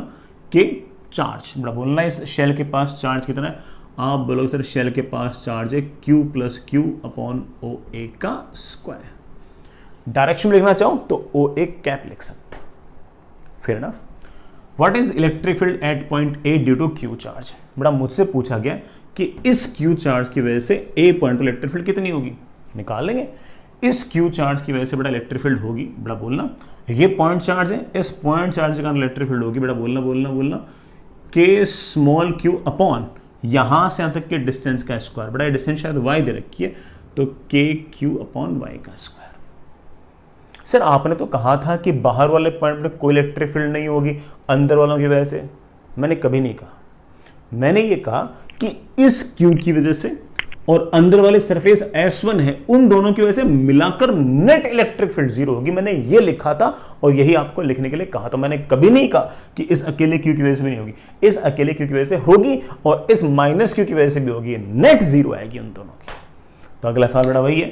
कि चार्ज बड़ा बोलना इस शेल के पास चार्ज कितना है? आप बोलोगे सर शेल के पास चार्ज है Q plus Q upon O A का स्क्वायर। डायरेक्शन में लिखना चाहो तो ओ ए कैप लिख सकते हैं। Fair enough. What is electric field at point A due to q charge? बड़ा मुझसे पूछा गया कि इस क्यू चार्ज की वजह से ए पॉइंट पर इलेक्ट्रिक फील्ड कितनी होगी, निकाल लेंगे। इस क्यू चार्ज की वजह से बड़ा इलेक्ट्रिक फील्ड होगी, बड़ा बोलना ये पॉइंट चार्ज है, इस पॉइंट चार्ज के कारण इलेक्ट्रिक फील्ड होगी, बड़ा बोलना बोलना बोलना के स्मॉल क्यू अपॉन यहां से यहां तक के डिस्टेंस का स्क्वायर। बड़ा डिस्टेंस शायद y दे रखी है तो के क्यू अपॉन वाई का स्क्वायर। सर आपने तो कहा था कि बाहर वाले पॉइंट पर कोई इलेक्ट्रिक फील्ड नहीं होगी अंदर वालों की वजह से। मैंने कभी नहीं कहा, मैंने ये कहा कि इस क्यू की वजह से और अंदर वाले सरफेस S1 है उन दोनों की वजह से मिलाकर नेट इलेक्ट्रिक फील्ड 0 होगी। मैंने ये लिखा था और यही आपको लिखने के लिए कहा था। मैंने कभी नहीं कहा कि इस अकेले क्यू की वजह से भी नहीं होगी, इस अकेले क्यू की वजह से होगी और इस माइनस क्यू की वजह से भी होगी, नेट 0 आएगी उन दोनों की। तो अगला सवाल बेटा वही है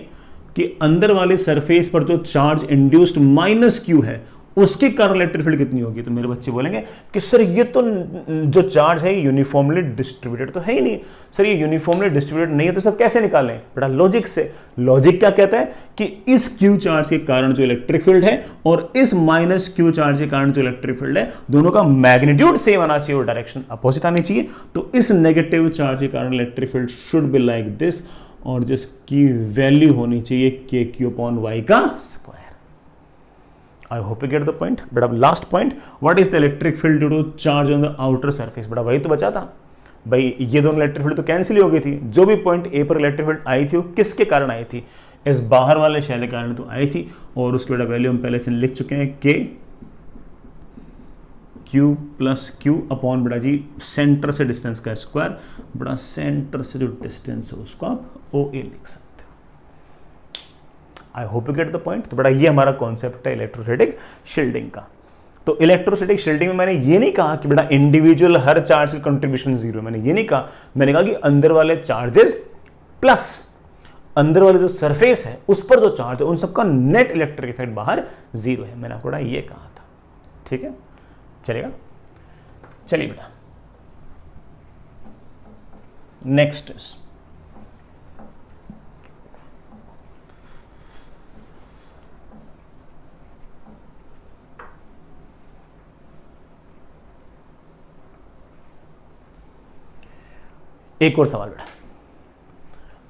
कि अंदर वाले सरफेस पर जो चार्ज इंड्यूस्ड माइनस क्यू है उसके कारण इलेक्ट्रिक फील्ड कितनी होगी? तो मेरे बच्चे बोलेंगे कि सर ये तो जो चार्ज है यूनिफॉर्मली डिस्ट्रीब्यूटेड तो है ही नहीं। सर ये यूनिफॉर्मली डिस्ट्रीब्यूटेड नहीं है तो सब कैसे निकालें? बेटा लॉजिक से। लॉजिक क्या कहता है कि इस क्यू चार्ज के कारण जो इलेक्ट्रिक फील्ड है और इस माइनस क्यू चार्ज के कारण जो इलेक्ट्रिक फील्ड है दोनों का मैग्नीट्यूड सेम आना चाहिए और डायरेक्शन अपोजिट आनी चाहिए। तो इस नेगेटिव चार्ज के कारण electric field should be like this और जिसकी वैल्यू होनी चाहिए के क्यू अपॉन वाई का square. I hope you get the point. But अब last point, what is the electric field due to charge on the outer surface? बड़ा वही तो बचा था भाई, ये दोनों इलेक्ट्रिक फील्ड तो कैंसिल ही हो गई थी। जो भी पॉइंट ए पर इलेक्ट्रिक फील्ड आई थी वो किसके कारण आई थी? इस बाहर वाले शेल के कारण तो आई थी और उसकी बड़ा वैल्यू हम पहले से लिख चुके हैं के क्यू प्लस क्यू अपॉन बेटा जी सेंटर से डिस्टेंस का स्क्वायर, बड़ा सेंटर से जो डिस्टेंस है उसको आप ओ ए लिख सकते हो। I hope you get the point. तो बड़ा ये हमारा कॉन्सेप्ट है इलेक्ट्रोस्टैटिक शील्डिंग का। तो इलेक्ट्रोस्टैटिक शील्डिंग में मैंने ये नहीं कहा कि बेटा इंडिविजुअल हर चार्ज की कंट्रीब्यूशन जीरो, मैंने ये नहीं कहा, मैंने कहा कि अंदर वाले चार्जेस प्लस अंदर वाले जो सरफेस है उस पर जो चार्ज है उन सबका नेट इलेक्ट्रिक इफेक्ट बाहर जीरो है। मैंने आपको ये कहा था, ठीक है, चलेगा। चलिए बेटा नेक्स्ट इज एक और सवाल बेटा।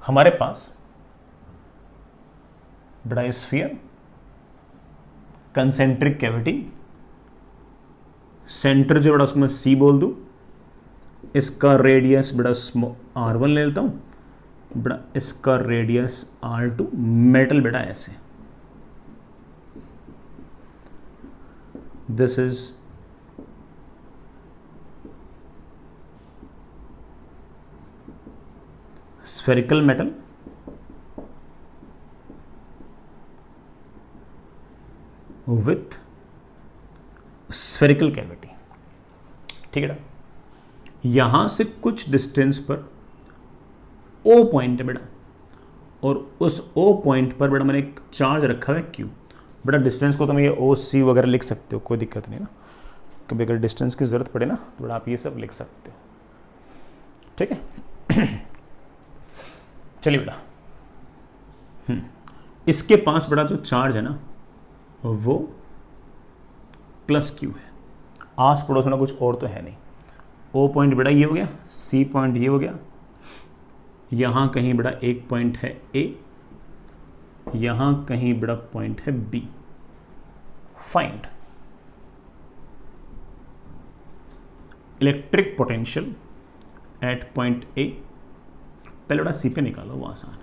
हमारे पास बड़ा स्फीयर, कंसेंट्रिक कैविटी, सेंटर जो बड़ा उसको मैं सी बोल दूं, इसका रेडियस बड़ा r1 ले लेता हूं, बड़ा इसका रेडियस r2, मेटल बेटा ऐसे, this is spherical metal with spherical cavity, ठीक है ना। यहां से कुछ डिस्टेंस पर O पॉइंट है बेटा, और उस O पॉइंट पर बेटा मैंने एक चार्ज रखा है Q। बेटा डिस्टेंस को तो मैं ये OC वगैरह लिख सकते हो, कोई दिक्कत नहीं ना। कभी अगर डिस्टेंस की जरूरत पड़े ना तो बेटा आप ये सब लिख सकते हो, ठीक है। चलिए बेटा इसके पास बड़ा जो चार्ज है ना वो प्लस क्यू है, आस पड़ोस में कुछ और तो है नहीं। ओ पॉइंट बड़ा ये हो गया, सी पॉइंट ये हो गया, यहां कहीं बड़ा एक पॉइंट है ए, यहां कहीं बड़ा पॉइंट है B. Find electric potential at point A. पहले बड़ा सी पे निकालो, वो आसान है।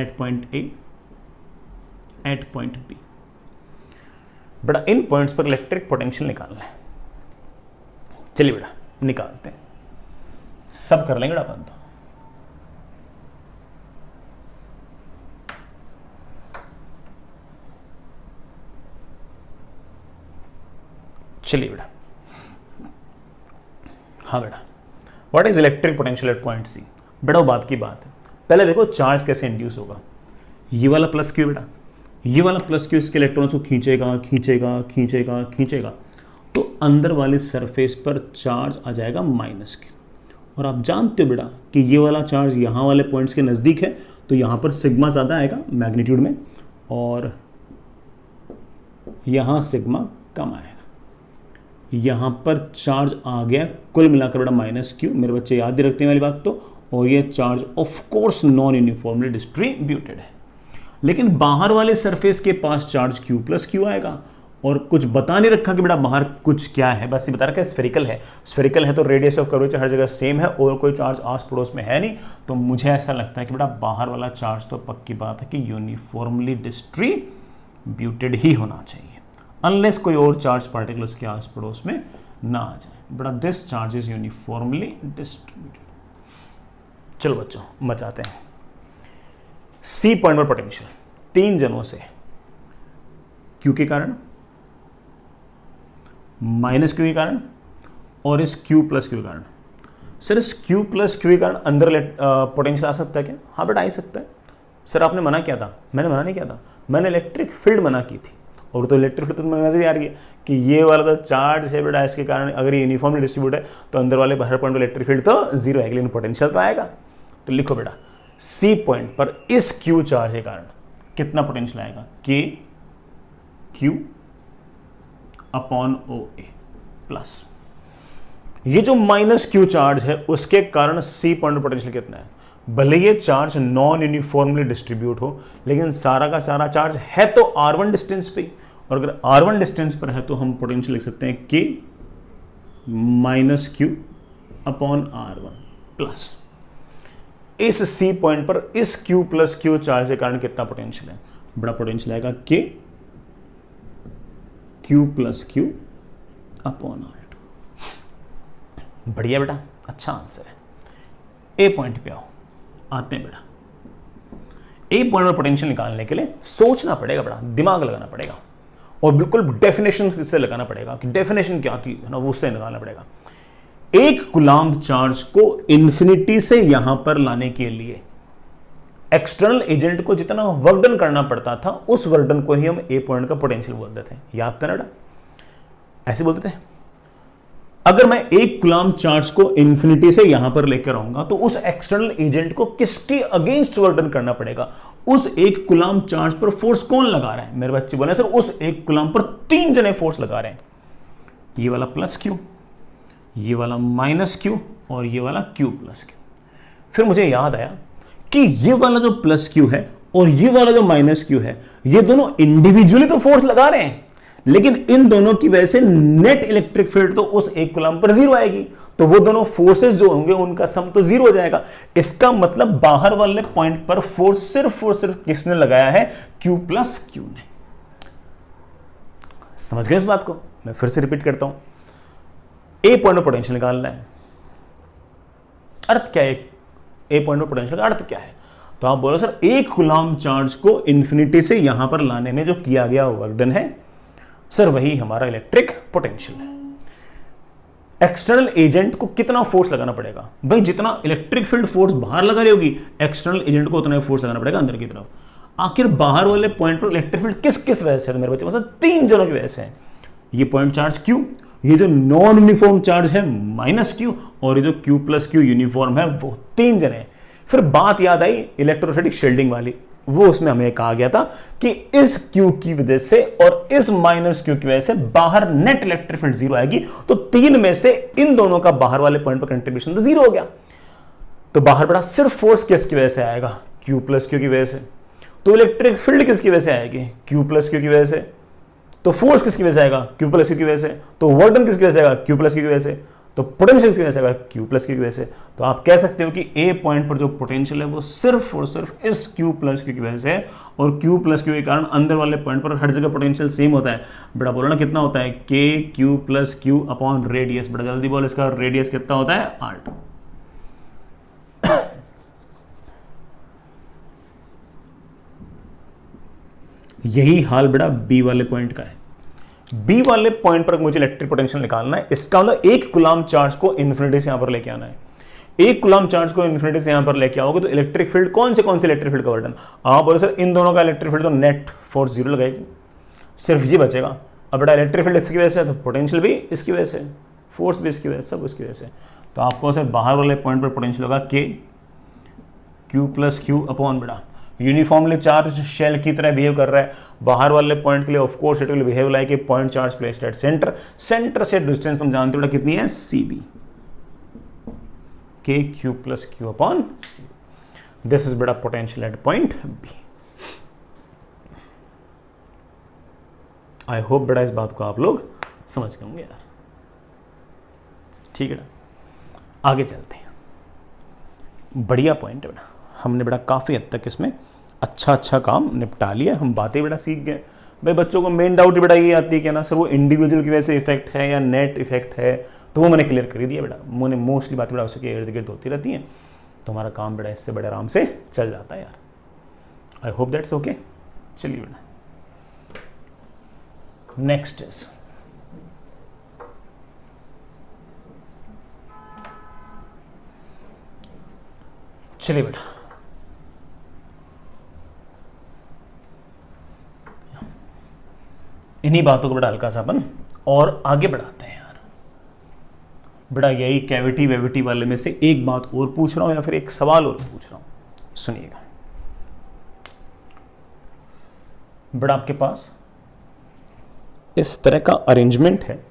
At point A, at point B, बड़ा इन पॉइंट्स पर इलेक्ट्रिक पोटेंशियल निकालना है। चलिए बेटा निकालते हैं, सब कर लेंगे अपन तो। चलिए बेटा, हाँ बेटा, what is electric potential at point C. बेटा वो बात की बात है, पहले देखो चार्ज कैसे इंड्यूस होगा। ये वाला प्लस क्यू बेटा, ये वाला प्लस क्यू इसके इलेक्ट्रॉन्स को खींचेगा खींचेगा खींचेगा खींचेगा, तो अंदर वाले सरफेस पर चार्ज आ जाएगा माइनस क्यू। और आप जानते हो बेटा कि ये वाला चार्ज यहाँ वाले पॉइंट्स के नज़दीक है, तो यहाँ पर सिग्मा ज़्यादा आएगा मैग्नीट्यूड में, और यहाँ सिग्मा कम आएगा। यहाँ पर चार्ज आ गया कुल मिलाकर बेटा माइनस क्यू, मेरे बच्चे याद ही रखते हैं वाली बात तो। और ये charge of course non uniformly distributed है, लेकिन बाहर वाले सरफेस के पास चार्ज क्यू प्लस क्यू आएगा, और कुछ बता नहीं रखा कि बेटा बाहर कुछ क्या है, बस ये बता रखा है स्फेरिकल है। स्फेरिकल है तो रेडियस ऑफ कर्वेचर हर जगह सेम है और कोई चार्ज आस पड़ोस में है नहीं, तो मुझे ऐसा लगता है कि बेटा बाहर वाला चार्ज तो पक्की बात है कि यूनिफॉर्मली डिस्ट्रीब्यूटेड ही होना चाहिए, अनलेस कोई और चार्ज पार्टिकल उसके आस पड़ोस में ना आ जाए। बेटा this charge is uniformly distributed. चलो बच्चों मचाते हैं। सी पॉइंट पर पोटेंशियल तीन जनों से, क्यू के कारण, माइनस क्यू के कारण और इस क्यू प्लस क्यू के कारण। सर इस क्यू प्लस क्यू के कारण अंदर पोटेंशियल आ सकता है क्या? हाँ बेटा आ ही सकता है। सर आपने मना किया था, मैंने मना नहीं किया था, मैंने इलेक्ट्रिक फील्ड मना की थी। और तो इलेक्ट्रिक फील्ड तो तुम्हें नजर आ रही है कि ये वाला तो चार्ज है बेटा, इसके कारण अगर ये यूनिफॉर्मली डिस्ट्रीब्यूट है तो अंदर वाले हर पॉइंट पर इलेक्ट्रिक फील्ड तो जीरो है, लेकिन पोटेंशियल तो आएगा। तो लिखो बेटा सी पॉइंट पर इस क्यू चार्ज के कारण कितना पोटेंशियल आएगा? के क्यू अपॉन ओ ए प्लस ये जो माइनस क्यू चार्ज है उसके कारण सी पॉइंट पोटेंशियल कितना है? भले ये चार्ज नॉन यूनिफॉर्मली डिस्ट्रीब्यूट हो, लेकिन सारा का सारा चार्ज है तो R1 डिस्टेंस पे, और अगर R1 डिस्टेंस पर है तो हम पोटेंशियल लिख सकते हैं के minus Q upon R1 plus इस सी पॉइंट पर इस क्यू प्लस क्यू चार्ज के कारण कितना पोटेंशियल है? बड़ा पोटेंशियल आएगा Q plus Q upon R2। बढ़िया बेटा, अच्छा आंसर है। ए पॉइंट पे आओ, आते हैं बेटा। ए पॉइंट पर पोटेंशियल निकालने के लिए सोचना पड़ेगा बेटा, दिमाग लगाना पड़ेगा और बिल्कुल डेफिनेशन से लगाना पड़ेगा कि डेफिनेशन क्या थी ना, वो उससे निकालना पड़ेगा। एक कूलम्ब चार्ज को इंफिनिटी से यहां पर लाने के लिए एक्सटर्नल एजेंट को जितना वर्क डन करना पड़ता था, उस वर्क डन को ही हम ए पॉइंट का पोटेंशियल बोलते थे। याद था ना बेटा, ऐसे बोलते थे। अगर मैं एक कूलम्ब चार्ज को इंफिनिटी से यहां पर लेकर आऊंगा तो उस एक्सटर्नल एजेंट को किसके अगेंस्ट वर्क डन करना पड़ेगा? उस एक कूलम्ब चार्ज पर फोर्स कौन लगा रहा है? मेरे बच्चे बोले सर उस एक कूलम्ब पर 3 जने फोर्स लगा रहे हैं। ये वाला प्लस क्यू, ये वाला माइनस क्यू और ये वाला क्यू प्लस क्यू। फिर मुझे याद आया कि ये वाला जो प्लस क्यू है और ये वाला जो माइनस क्यू है, ये दोनों इंडिविजुअली तो फोर्स लगा रहे हैं, लेकिन इन दोनों की वजह से नेट इलेक्ट्रिक फील्ड तो उस एक कूलम्ब पर 0 आएगी। तो वो दोनों फोर्सेस जो होंगे उनका सम तो 0 हो जाएगा। इसका मतलब बाहर वाले पॉइंट पर फोर्स सिर्फ और सिर्फ किसने लगाया है? Q प्लस Q ने। समझ गए इस बात को? मैं फिर से रिपीट करता हूं। ए पॉइंट पर पोटेंशियल निकालना है। अर्थ क्या है ए पॉइंट पर पोटेंशियल का? अर्थ क्या है? तो आप बोलो सर एक कूलम्ब चार्ज को इंफिनिटी से यहां पर लाने में जो किया गया वर्क डन है सर, वही हमारा इलेक्ट्रिक पोटेंशियल है। एक्सटर्नल एजेंट को कितना फोर्स लगाना पड़ेगा? भाई जितना इलेक्ट्रिक फील्ड फोर्स बाहर लगा रही होगी, एक्सटर्नल एजेंट को उतना ही फोर्स लगाना पड़ेगा अंदर की तरफ। आखिर बाहर वाले पॉइंट पर इलेक्ट्रिक फील्ड किस किस वजह से? तो मेरे बच्चे मतलब 3 जनों की वजह से है। ये पॉइंट चार्ज Q, ये जो नॉन यूनिफॉर्म चार्ज है माइनस Q, और ये जो Q प्लस Q यूनिफॉर्म है, वो 3 जने। फिर बात याद आई इलेक्ट्रोस्टैटिक शील्डिंग वाली, वो उसमें हमें कहा गया था कि इस Q की वजह से और इस माइनस Q की वजह से बाहर नेट इलेक्ट्रिक फील्ड 0 आएगी। तो 3 में से इन दोनों का बाहर वाले पॉइंट पर कंट्रीब्यूशन तो 0 हो गया। तो बाहर बड़ा सिर्फ फोर्स किसकी वजह से आएगा? Q प्लस Q की वजह से। तो इलेक्ट्रिक फील्ड किसकी वजह से आएगी? Q प्लस Q की वजह से। तो फोर्स किसकी वजह से आएगा? Q प्लस Q की वजह से। तो वर्क डन किसकी वजह से आएगा? Q प्लस Q की वजह से। तो पोटेंशियल किसकी वजह से आएगा? Q प्लस Q की वजह से। तो आप कह सकते हो कि ए पॉइंट पर जो पोटेंशियल है वो सिर्फ और सिर्फ इस Q प्लस Q की वजह से है, और Q प्लस Q के कारण अंदर वाले पॉइंट पर हर जगह पोटेंशियल सेम होता है। बड़ा बोलो ना कितना होता है? K Q plus Q upon radius. बड़ा जल्दी बोल, इसका रेडियस कितना होता है? R2। यही हाल बेटा बी वाले पॉइंट का है। बी वाले पॉइंट पर मुझे इलेक्ट्रिक पोटेंशियल निकालना है। इसका मतलब एक कूलम्ब चार्ज को इन्फिनिटी से यहां पर लेके आना है। एक कूलम्ब चार्ज को इन्फिनिटी से यहां पर लेके आओगे तो इलेक्ट्रिक फील्ड कौन से इलेक्ट्रिक फील्ड का वर्क डन? आप बोले सर इन दोनों का इलेक्ट्रिक फील्ड तो नेट फोर्स 0 लगाएगी, सिर्फ ये बचेगा। अब बेटा इलेक्ट्रिक फील्ड इसकी वजह से, तो पोटेंशियल भी इसकी वजह से, फोर्स भी इसकी वजह से, सब इसकी वजह से। तो आपको सर बाहर वाले पॉइंट पर पोटेंशियल होगा K Q plus Q upon बेटा यूनिफॉर्मली चार्ज शेल की तरह बिहेव कर रहा है। बाहर वाले पॉइंट के लिए of course it will behave like a point charge placed at centre. Centre से डिस्टेंस तुम जानते हो बेटा कितनी है? CB। K Q plus Q upon C। This is बेटा potential at point B। I hope बेटा इस बात को आप लोग समझ गए होंगे यार। ठीक है बेटा, आगे चलते हैं। बढ़िया पॉइंट है बेटा, हमने बेटा काफ़ी हद तक इसमें अच्छा काम निपटा लिया। हम बातें बेटा सीख गए। भाई बच्चों को मेन डाउट बेटा ये आती है कि ना सर वो इंडिविजुअल की वजह से इफेक्ट है या नेट इफेक्ट है, तो वो मैंने क्लियर कर दिया बेटा। मैंने मोस्टली बातें बेटा उसके इर्द गिर्द होती रहती हैं, तो हमारा काम बेटा इससे बड़े आराम से चल जाता है यार। आई होप दैट्स ओके। चलिए बेटा नेक्स्ट इज चलिए बेटा इन्हीं बातों को बड़ा हल्का सा अपन और आगे बढ़ाते हैं यार। बड़ा यही कैविटी वेविटी वाले में से एक बात और पूछ रहा हूं या फिर एक सवाल और पूछ रहा हूं, सुनिएगा। बड़ा आपके पास इस तरह का अरेंजमेंट है,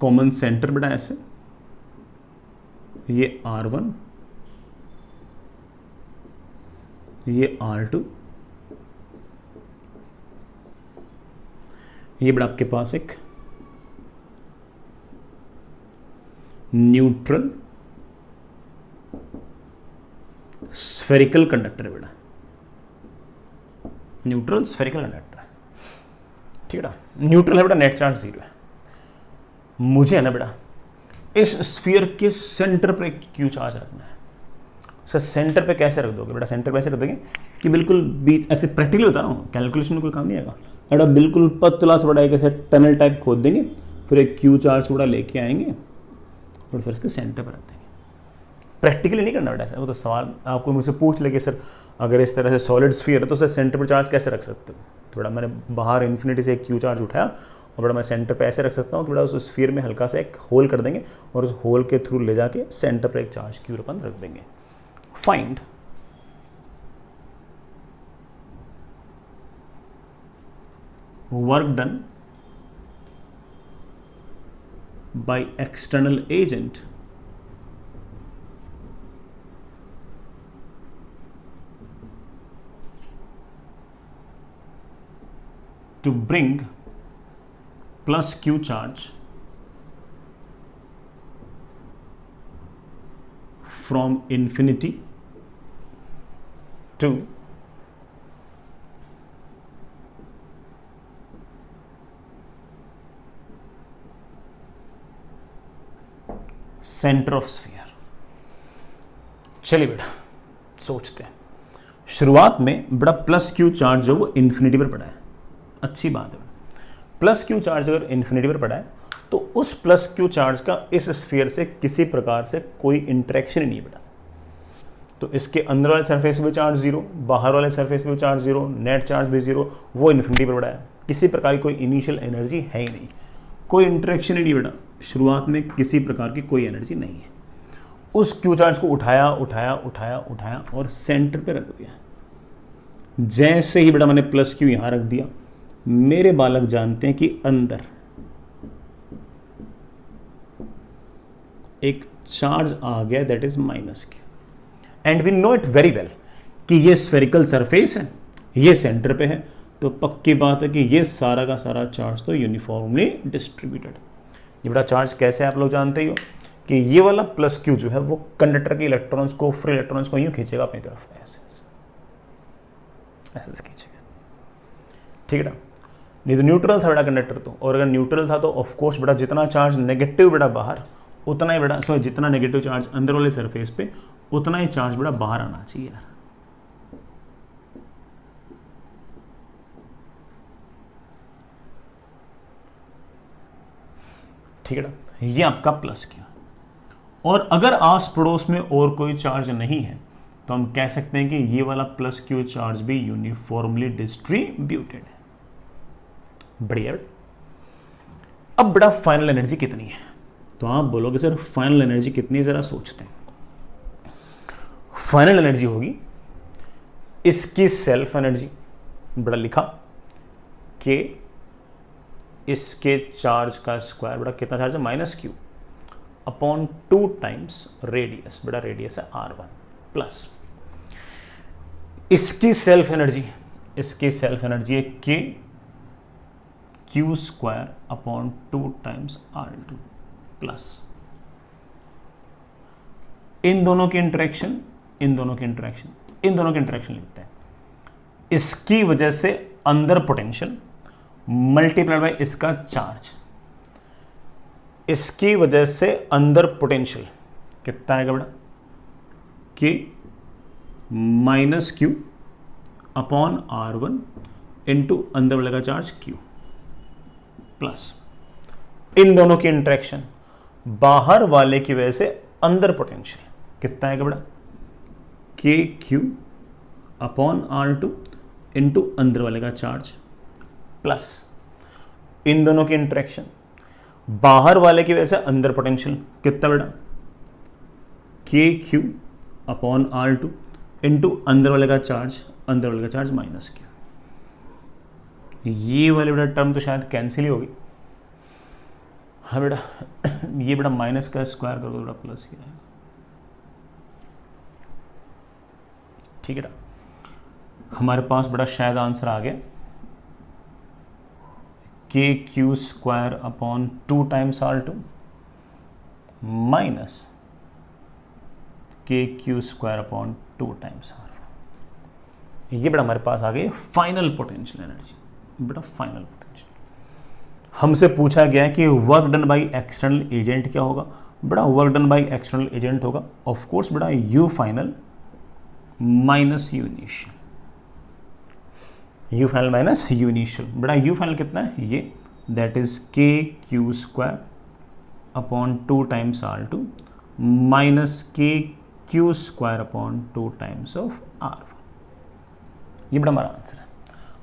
कॉमन सेंटर बेटा ऐसे, ये R1, ये R2, ये बेटा आपके पास एक न्यूट्रल, स्फेरिकल कंडक्टर है बेटा, न्यूट्रल स्फेरिकल कंडक्टर है, ठीक है ना। न्यूट्रल है बेटा, नेट चार्ज 0 है। मुझे है ना बेटा इस स्फीयर के सेंटर पे क्यू चार्ज रखना है। सर सेंटर पे कैसे रख दोगे बेटा? सेंटर पे ऐसे रख दोगे कि बिल्कुल बीच ऐसे प्रैक्टिकली होता ना, कैलकुलेशन में कोई काम नहीं आएगा बेटा। बिल्कुल पतला सा बड़ा एक ऐसे टनल टाइप खोद देंगे, फिर एक क्यू चार्ज बड़ा लेके आएंगे और फिर इसके सेंटर पर रख देंगे। प्रैक्टिकली नहीं करना बेटा ऐसा। वो तो सवाल आपको मुझसे पूछ लेंगे सर अगर इस तरह से सॉलिड स्फीयर है तो सर सेंटर पर चार्ज कैसे रख सकते हो? तो बेटा मैंने बाहर इन्फिनिटी से एक क्यू चार्ज उठाया और बड़ा मैं सेंटर पे ऐसे रख सकता हूँ कि बड़ा उस स्फीयर में हल्का सा एक होल कर देंगे और उस होल के थ्रू ले जाके सेंटर पर एक चार्ज क्यू अपन रख देंगे। Find work done by external agent to bring plus q charge from infinity to centre of sphere. चलिए बेटा सोचते हैं। शुरुआत में बड़ा प्लस क्यू चार्ज जो वो इन्फिनिटी पर पड़ा है, अच्छी बात है। प्लस क्यू चार्ज अगर इन्फिनिटी पर पड़ा है तो उस प्लस क्यू चार्ज का इस स्फीयर से किसी प्रकार से कोई इंटरेक्शन ही नहीं बेटा। तो इसके अंदर वाले सरफेस पे चार्ज 0, बाहर वाले सरफेस पे चार्ज 0, नेट चार्ज भी 0, वो इन्फिनिटी पर पड़ा है। किसी प्रकार की कोई इनिशियल एनर्जी है ही नहीं, कोई इंटरेक्शन ही नहीं बेटा। शुरुआत में किसी प्रकार की कोई एनर्जी नहीं है। उस क्यू चार्ज को उठाया उठाया उठाया उठाया और सेंटर पे रख दिया। जैसे ही बेटा मैंने प्लस क्यू यहां रख दिया, मेरे बालक जानते हैं कि अंदर एक चार्ज आ गया, that is minus q. And we know it very well कि ये स्फेरिकल सरफेस है, ये सेंटर पे है, तो पक्की बात है कि ये सारा का सारा चार्ज तो यूनिफॉर्मली डिस्ट्रीब्यूटेड। ये बड़ा चार्ज कैसे आप लोग जानते ही हो कि ये वाला प्लस क्यू जो है वो कंडक्टर के इलेक्ट्रॉन्स को, फ्री इलेक्ट्रॉन्स को यूं खींचेगा अपनी तरफ, ऐसे ऐसे खींचेगा, ठीक है ना। नहीं तो न्यूट्रल था बेटा कंडक्टर तो, और अगर न्यूट्रल था तो ऑफ कोर्स बेटा जितना चार्ज नेगेटिव बेटा बाहर, उतना ही बेटा सॉरी जितना नेगेटिव चार्ज अंदर वाले सरफेस पे, उतना ही चार्ज बेटा बाहर आना चाहिए यार। ठीक है ना, ये आपका प्लस क्यू। और अगर आस पड़ोस में और कोई चार्ज नहीं है तो हम कह सकते हैं कि ये वाला प्लस क्यू चार्ज भी यूनिफॉर्मली डिस्ट्रीब्यूटेड है। बढ़िया। अब बड़ा फाइनल एनर्जी कितनी है? तो आप बोलोगे सर फाइनल एनर्जी कितनी है, जरा सोचते हैं। फाइनल एनर्जी होगी इसकी सेल्फ एनर्जी, बड़ा लिखा कि इसके चार्ज का स्क्वायर बड़ा कितना चार्ज है, minus Q upon 2 times radius, बड़ा रेडियस है R1, प्लस इसकी सेल्फ एनर्जी, इसकी सेल्फ एनर्जी है के Q square upon 2 times R2 plus इन दोनों की इंटरेक्शन, इन दोनों की इंटरेक्शन, इन दोनों की इंटरेक्शन लिखते हैं। इसकी वजह से अंदर पोटेंशियल मल्टीप्लाइड बाय इसका चार्ज, इसकी वजह से अंदर पोटेंशियल कितना आएगा बेटा, कि minus Q upon R1 into अंदर वाले का चार्ज क्यू, प्लस इन दोनों की इंटरेक्शन बाहर वाले की वजह से अंदर पोटेंशियल कितना आएगा बेटा, के क्यू अपॉन R2 इंटू अंदर वाले का चार्ज, प्लस इन दोनों की इंटरेक्शन बाहर वाले की वजह से अंदर पोटेंशियल कितना बेटा, के क्यू अपॉन R2 इंटू अंदर वाले का चार्ज, अंदर वाले का चार्ज माइनस क्यू। ये वाले बेटा टर्म तो शायद कैंसिल ही होगी। हाँ बेटा ये बेटा माइनस का स्क्वायर कर दो बेटा, प्लस ही आएगा, ठीक है ना। हमारे पास बड़ा शायद आंसर आ गया, के Q square upon 2 times R2 minus kq² times r। ये बेटा हमारे पास आ गई फाइनल पोटेंशियल एनर्जी। बेटा फाइनल पोटेंशियल हमसे पूछा गया है कि work done by external agent क्या होगा। बेटा work done by external agent होगा ऑफ कोर्स बेटा you final minus you initial, you final minus you initial. बेटा यू फाइनल कितना है ये, that is kq² times r2 minus kq² times of r1। ये बड़ा हमारा आंसर है।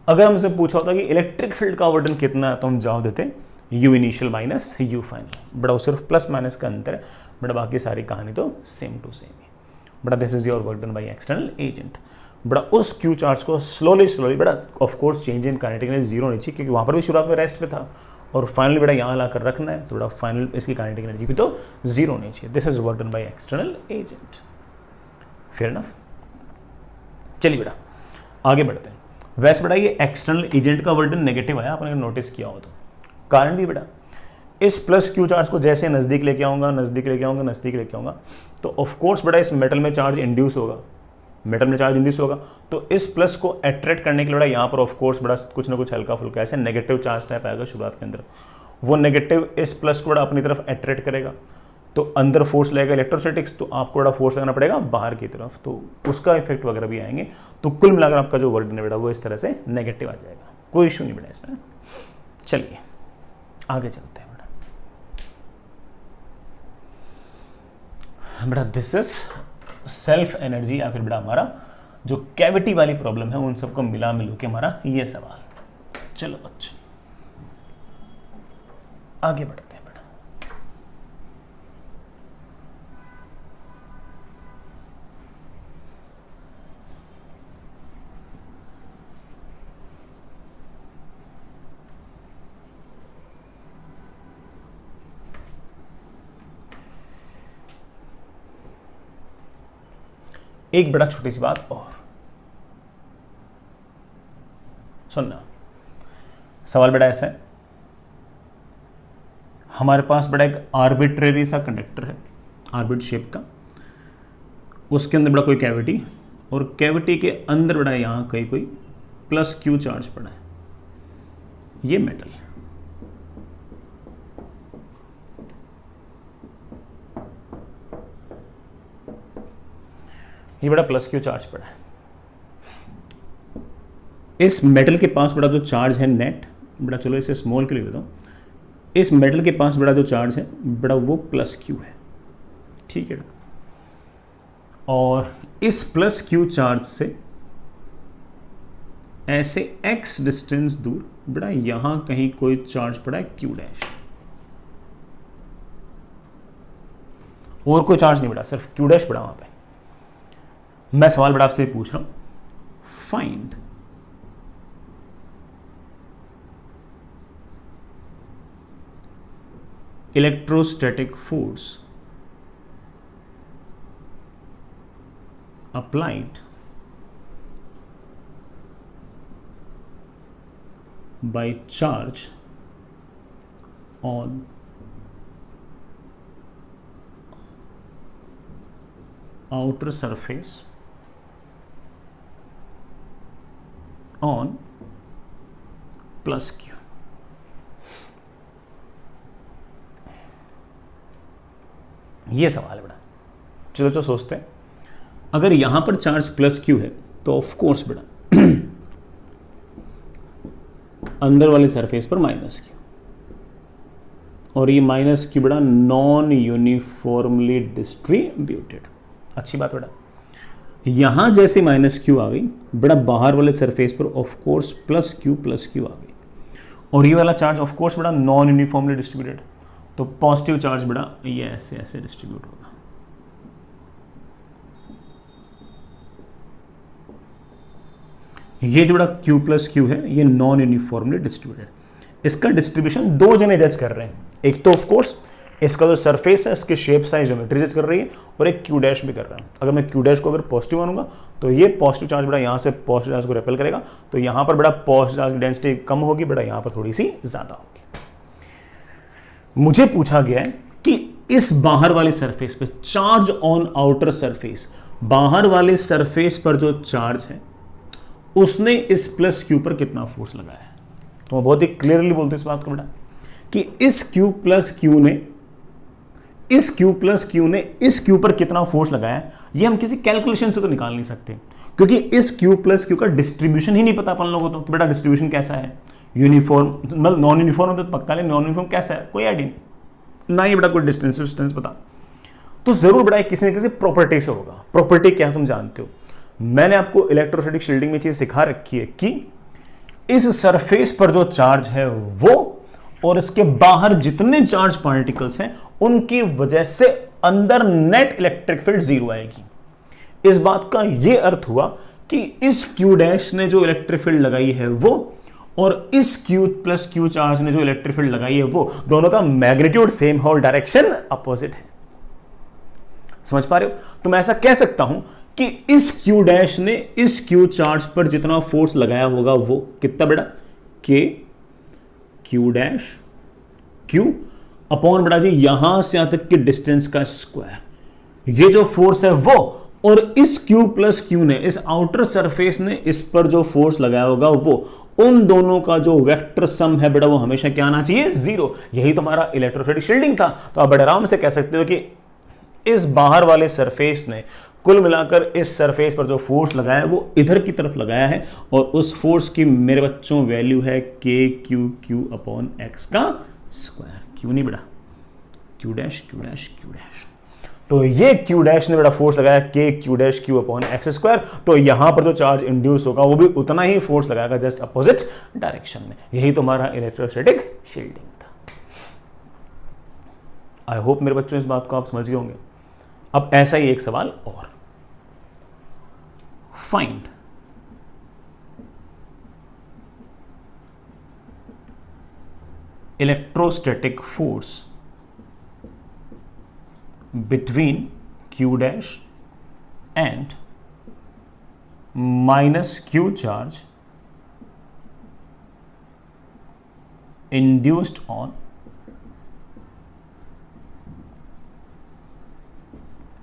अगर हमसे पूछा होता कि इलेक्ट्रिक फील्ड का वर्क डन कितना है तो हम जवाब देते you initial minus you final. बड़ा वो सिर्फ प्लस माइनस का अंतर है, बड़ा बाकी सारी कहानी तो सेम टू सेम है। बड़ा this is your work done by external agent. बड़ा उस क्यू चार्ज को स्लोली बड़ा of course change in kinetic energy zero नहीं चाहिए, क्योंकि वहां पर भी शुरुआत में रेस्ट पे था और फाइनली बेटा यहाँ लाकर रखना है, तो बड़ा फाइनल इसकी काइनेटिक एनर्जी भी तो जीरो नहीं चाहिए। This is work done by external agent. Fair enough. चलिए बेटा आगे बढ़ते हैं। वैसे बेटा ये एक्सटर्नल एजेंट का वर्क डन नेगेटिव आया, आपने नोटिस किया हो तो कारण भी बेटा इस प्लस क्यू चार्ज को जैसे नज़दीक लेके आऊँगा नज़दीक लेके आऊँगा नज़दीक लेके आऊँगा तो ऑफ कोर्स बेटा इस मेटल में चार्ज इंड्यूस होगा, मेटल में चार्ज इंड्यूस होगा, तो इस प्लस को अट्रैक्ट करने के लिए बेटा यहाँ पर ऑफ कोर्स बेटा कुछ ना कुछ हल्का फुल्का ऐसे नेगेटिव चार्ज टाइप आएगा शुरुआत के अंदर। वो नेगेटिव इस प्लस को बेटा अपनी तरफ अट्रैक्ट करेगा, तो अंदर फोर्स लगेगा इलेक्ट्रोस्टैटिक्स, तो आपको बड़ा फोर्स लगाना पड़ेगा बाहर की तरफ, तो उसका इफेक्ट वगैरह भी आएंगे। तो कुल मिलाकर आपका जो वर्क डन है बेटा वो इस तरह से नेगेटिव आ जाएगा, कोई इशू नहीं बेटा इसमें। चलिए आगे चलते हैं बेटा। दिस इज सेल्फ एनर्जी या फिर बेटा हमारा जो कैविटी वाली प्रॉब्लम है उन सबको मिला मिलू के हमारा ये सवाल। चलो बच्चों आगे बढ़ते हैं बेटा। एक बड़ा छोटी सी बात और सुनना। सवाल बड़ा ऐसा है, हमारे पास बड़ा एक आर्बिट्रेरी सा कंडक्टर है आर्बिट शेप का, उसके अंदर बड़ा कोई कैविटी, और कैविटी के अंदर बड़ा यहां कहीं कोई प्लस क्यू चार्ज पड़ा है, ये मेटल। ये बड़ा प्लस क्यू चार्ज पड़ा है। इस मेटल के पास बड़ा जो चार्ज है नेट, बड़ा चलो इसे स्मॉल के लिए देता हूं, इस मेटल के पास बड़ा जो चार्ज है बड़ा वो प्लस क्यू है, ठीक है। और इस प्लस क्यू चार्ज से ऐसे x डिस्टेंस दूर बड़ा यहां कहीं कोई चार्ज पड़ा है क्यू डैश, और कोई चार्ज नहीं बड़ा, सिर्फ क्यू डैश पड़ा वहां पे। मैं सवाल बड़ा आपसे पूछ रहा हूं, find electrostatic force applied by charge on outer surface on plus q। ये सवाल है बेटा। चलो तो सोचते हैं, अगर यहां पर चार्ज प्लस क्यू है तो ऑफ कोर्स बेटा अंदर वाले सरफेस पर माइनस क्यू, और ये माइनस क्यू बेटा नॉन यूनिफॉर्मली डिस्ट्रीब्यूटेड। अच्छी बात बेटा, यहां जैसे माइनस क्यू आ गई बड़ा बाहर वाले सरफेस पर ऑफ कोर्स प्लस क्यू आ गई, और ये वाला चार्ज ऑफ कोर्स बड़ा नॉन यूनिफॉर्मली डिस्ट्रीब्यूटेड, तो पॉजिटिव चार्ज बड़ा ये ऐसे ऐसे डिस्ट्रीब्यूट होगा। ये जो बड़ा क्यू प्लस क्यू है ये नॉन यूनिफॉर्मली डिस्ट्रीब्यूटेड। इसका डिस्ट्रीब्यूशन दो जने जज कर रहे हैं, एक तो ऑफ कोर्स इसका जो सरफेस है इसके शेप साइज ज्योमेट्री जज कर रही है, और एक क्यू डैश भी कर रहा है। अगर मैं क्यू डैश को अगर पॉजिटिव मानूंगा तो ये पॉजिटिव चार्ज बड़ा यहाँ से पॉजिटिव चार्ज को रिपेल करेगा, तो यहाँ पर बड़ा पॉजिटिव चार्ज की डेंसिटी कम होगी, बड़ा यहाँ पर थोड़ी सी ज़्यादा होगी। मुझे पूछा गया है कि इस बाहर वाली सरफेस पे, चार्ज ऑन आउटर सरफेस, बाहर वाले सरफेस पर जो चार्ज है उसने इस प्लस क्यू पर कितना फोर्स लगाया है। तो मैं बहुत ही क्लियरली बोलता हूं इस बात को बेटा कि इस क्यू प्लस क्यू ने इस क्यू पर कितना फोर्स लगाया है, ये हम किसी कैलकुलेशन से तो निकाल नहीं सकते, क्योंकि इस क्यू प्लस क्यू का डिस्ट्रीब्यूशन ही नहीं पता अपन लोगों को। तो बेटा डिस्ट्रीब्यूशन कैसा है, यूनिफॉर्म, मतलब नॉन यूनिफॉर्म तो पक्का नहीं, नॉन यूनिफॉर्म कैसा है, कोई आइडिया ना ही बेटा, कोई डिस्टेंस पता। तो जरूर बेटा किसी न किसी प्रॉपर्टी से होगा। प्रॉपर्टी क्या तुम जानते हो, मैंने आपको इलेक्ट्रोस्टैटिक शील्डिंग में चीज सिखा रखी है कि इस सरफेस पर जो चार्ज है वो और इसके बाहर जितने चार्ज पार्टिकल्स हैं उनकी वजह से अंदर नेट इलेक्ट्रिक फील्ड जीरो आएगी। इस बात का यह अर्थ हुआ कि इस क्यू डैश ने जो इलेक्ट्रिक फील्ड लगाई है वो और इस क्यू प्लस क्यू चार्ज ने जो इलेक्ट्रिक फील्ड लगाई है वो, दोनों का मैग्नीट्यूड सेम है और डायरेक्शन अपोजिट है। समझ पा रहे हो? तो मैं ऐसा कह सकता हूं कि इस क्यू डैश ने इस क्यू चार्ज पर जितना फोर्स लगाया होगा वो कितना बेटा, के क्यू डैश क्यू अपॉन बेटा जी यहां से यहां तक की डिस्टेंस का स्क्वायर, ये जो फोर्स है वो, और इस क्यू प्लस क्यू ने, इस आउटर सरफेस ने इस पर जो फोर्स लगाया होगा वो, उन दोनों का जो वेक्टर सम है बेटा वो हमेशा क्या आना चाहिए, जीरो। यही तुम्हारा इलेक्ट्रोस्टैटिक शील्डिंग था। तो आप बड़े आराम से कह सकते हो कि इस बाहर वाले सरफेस ने कुल मिलाकर इस सरफेस पर जो फोर्स लगाया है वो इधर की तरफ लगाया है, और उस फोर्स की मेरे बच्चों वैल्यू है के क्यू क्यू अपॉन एक्स का स्क्वायर। क्यू नहीं बेटा, Q dash Q dash Q dash. तो ये क्यू डैश ने बेटा फोर्स लगाया के Q dash Q upon x square, तो यहां पर जो चार्ज इंड्यूस होगा वो भी उतना ही फोर्स लगाएगा, जस्ट अपोजिट डायरेक्शन में। यही तुम्हारा इलेक्ट्रोस्टैटिक शील्डिंग था। आई होप मेरे बच्चों इस बात को आप समझ गए होंगे। अब ऐसा ही एक सवाल और, find electrostatic force between q dash and minus q charge induced on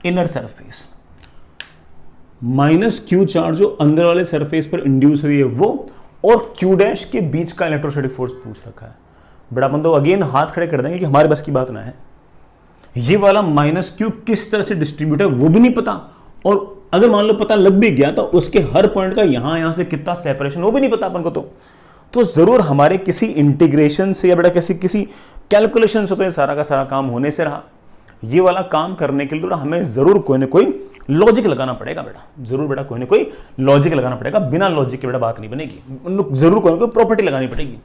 inner surface। Minus Q charge जो अंदर वाले सरफेस पर इंड्यूस हुई है वो, और क्यू डैश के बीच का इलेक्ट्रोस्टैटिक फोर्स पूछ रखा है। बड़ा अपन तो अगेन हाथ खड़े कर देंगे कि हमारे बस की बात ना है। ये वाला माइनस क्यू किस तरह से डिस्ट्रीब्यूट है वो भी नहीं पता, और अगर मान लो पता लग भी गया तो उसके हर पॉइंट का यहां से कितना सेपरेशन वो भी नहीं पता अपन को। तो जरूर हमारे किसी इंटीग्रेशन से या बेटा किसी कैलकुलेशन से तो ये सारा का सारा काम होने से रहा। ये वाला काम करने के लिए हमें जरूर कोई ना कोई लॉजिक लगाना पड़ेगा बेटा, जरूर बेटा कोई ना कोई लॉजिक लगाना पड़ेगा। बिना लॉजिक के बेटा बात नहीं बनेगी, जरूर कोई ना कोई प्रॉपर्टी लगानी पड़ेगी।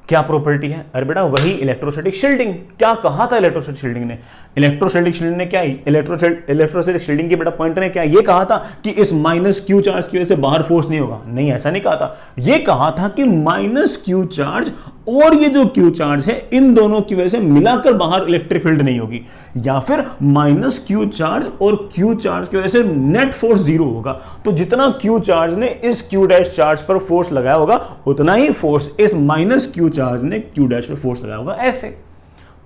क्या प्रॉपर्टी है? अरे बेटा वही इलेक्ट्रोस्टैटिक शील्डिंग। क्या कहा था इलेक्ट्रोस्टैटिक शील्डिंग ने? इलेक्ट्रोस्टैटिक शील्डिंग ने क्या, इलेक्ट्रोस्टैटिक शील्डिंग के बेटा पॉइंटर ने क्या ये कहा था कि इस माइनस क्यू चार्ज की वजह से बाहर फोर्स नहीं होगा? नहीं, ऐसा नहीं कहा था। ये कहा था कि माइनस क्यू चार्ज और ये जो क्यू चार्ज है इन दोनों की वजह से मिलाकर बाहर इलेक्ट्रिक फील्ड नहीं होगी, या फिर माइनस क्यू चार्ज और क्यू चार्ज की वजह से नेट फोर्स जीरो होगा। तो जितना क्यू चार्ज ने इस क्यू डैश चार्ज पर फोर्स लगाया होगा उतना ही फोर्स इस माइनस क्यू चार्ज ने क्यू डैश पर फोर्स लगाया होगा, ऐसे।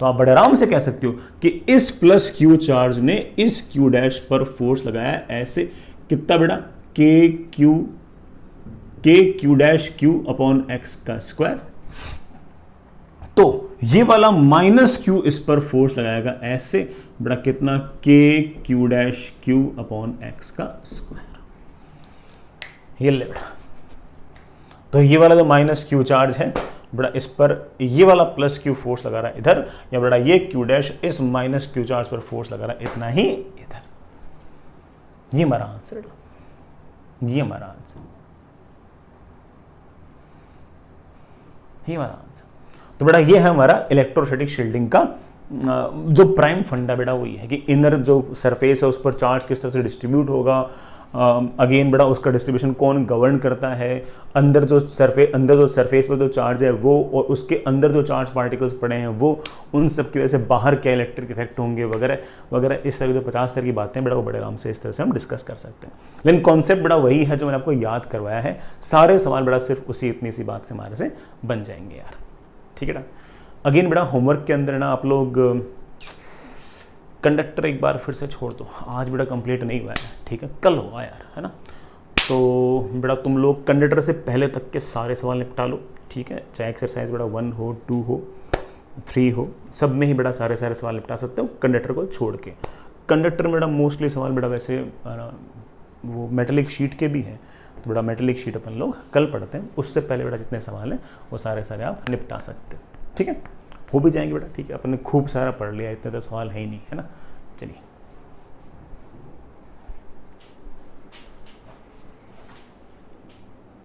तो आप बड़े आराम से कह सकते हो कि इस प्लस क्यू चार्ज ने इस क्यू डैश पर फोर्स लगाया ऐसे, कितना बेटा, के Q dash Q upon x का स्क्वायर। तो ये वाला माइनस क्यू इस पर फोर्स लगाएगा ऐसे, बड़ा कितना, के Q dash Q upon x का स्क्वायर। ये ले बेटा, तो ये वाला जो माइनस क्यू चार्ज है बड़ा इस पर ये वाला प्लस क्यू फोर्स लगा रहा है इधर, या बड़ा ये क्यू डैश इस माइनस क्यू चार्ज पर फोर्स लगा रहा है इतना ही इधर। ये हमारा आंसर है, ये हमारा आंसर, ये हमारा आंसर। तो बेटा ये है हमारा इलेक्ट्रोस्टैटिक शील्डिंग का जो प्राइम फंडा बेटा वही है कि इनर जो सरफेस है उस पर चार्ज किस तरह से डिस्ट्रीब्यूट होगा, अगेन बेटा उसका डिस्ट्रीब्यूशन कौन गवर्न करता है, अंदर जो सरफेस पर जो चार्ज है वो, और उसके अंदर जो चार्ज पार्टिकल्स पड़े हैं वो, उन सब की वजह से बाहर क्या इलेक्ट्रिक इफेक्ट होंगे वगैरह वगैरह। इस तरह की जो 50 तरह की बातें बेटा वो बड़े आराम से इस तरह से हम डिस्कस कर सकते हैं। लेकिन कॉन्सेप्ट बेटा वही है जो मैंने आपको याद करवाया है। सारे सवाल बेटा सिर्फ उसी इतनी सी बात से हमारे से बन जाएंगे यार, ठीक है ना। अगेन बेटा होमवर्क के अंदर ना आप लोग कंडक्टर एक बार फिर से छोड़ दो, आज बेटा कंप्लीट नहीं हुआ है, ठीक है, कल होगा यार, है ना। तो बेटा तुम लोग कंडक्टर से पहले तक के सारे सवाल निपटा लो, ठीक है, चाहे एक्सरसाइज बेटा 1 हो, 2 हो, 3 हो, सब में ही बेटा सारे सवाल निपटा सकते हो कंडक्टर को छोड़ के। कंडक्टर में बेटा मोस्टली सवाल बेटा वैसे वो मेटेलिक शीट के भी हैं, तो बेटा मेटेलिक शीट अपन लोग कल पढ़ते हैं, उससे पहले बेटा जितने सवाल हैं वो सारे आप निपटा सकते हो, ठीक है, हो भी जाएंगे बेटा, ठीक है, अपन ने खूब सारा पढ़ लिया, इतने तो सवाल है ही नहीं, है ना। चलिए।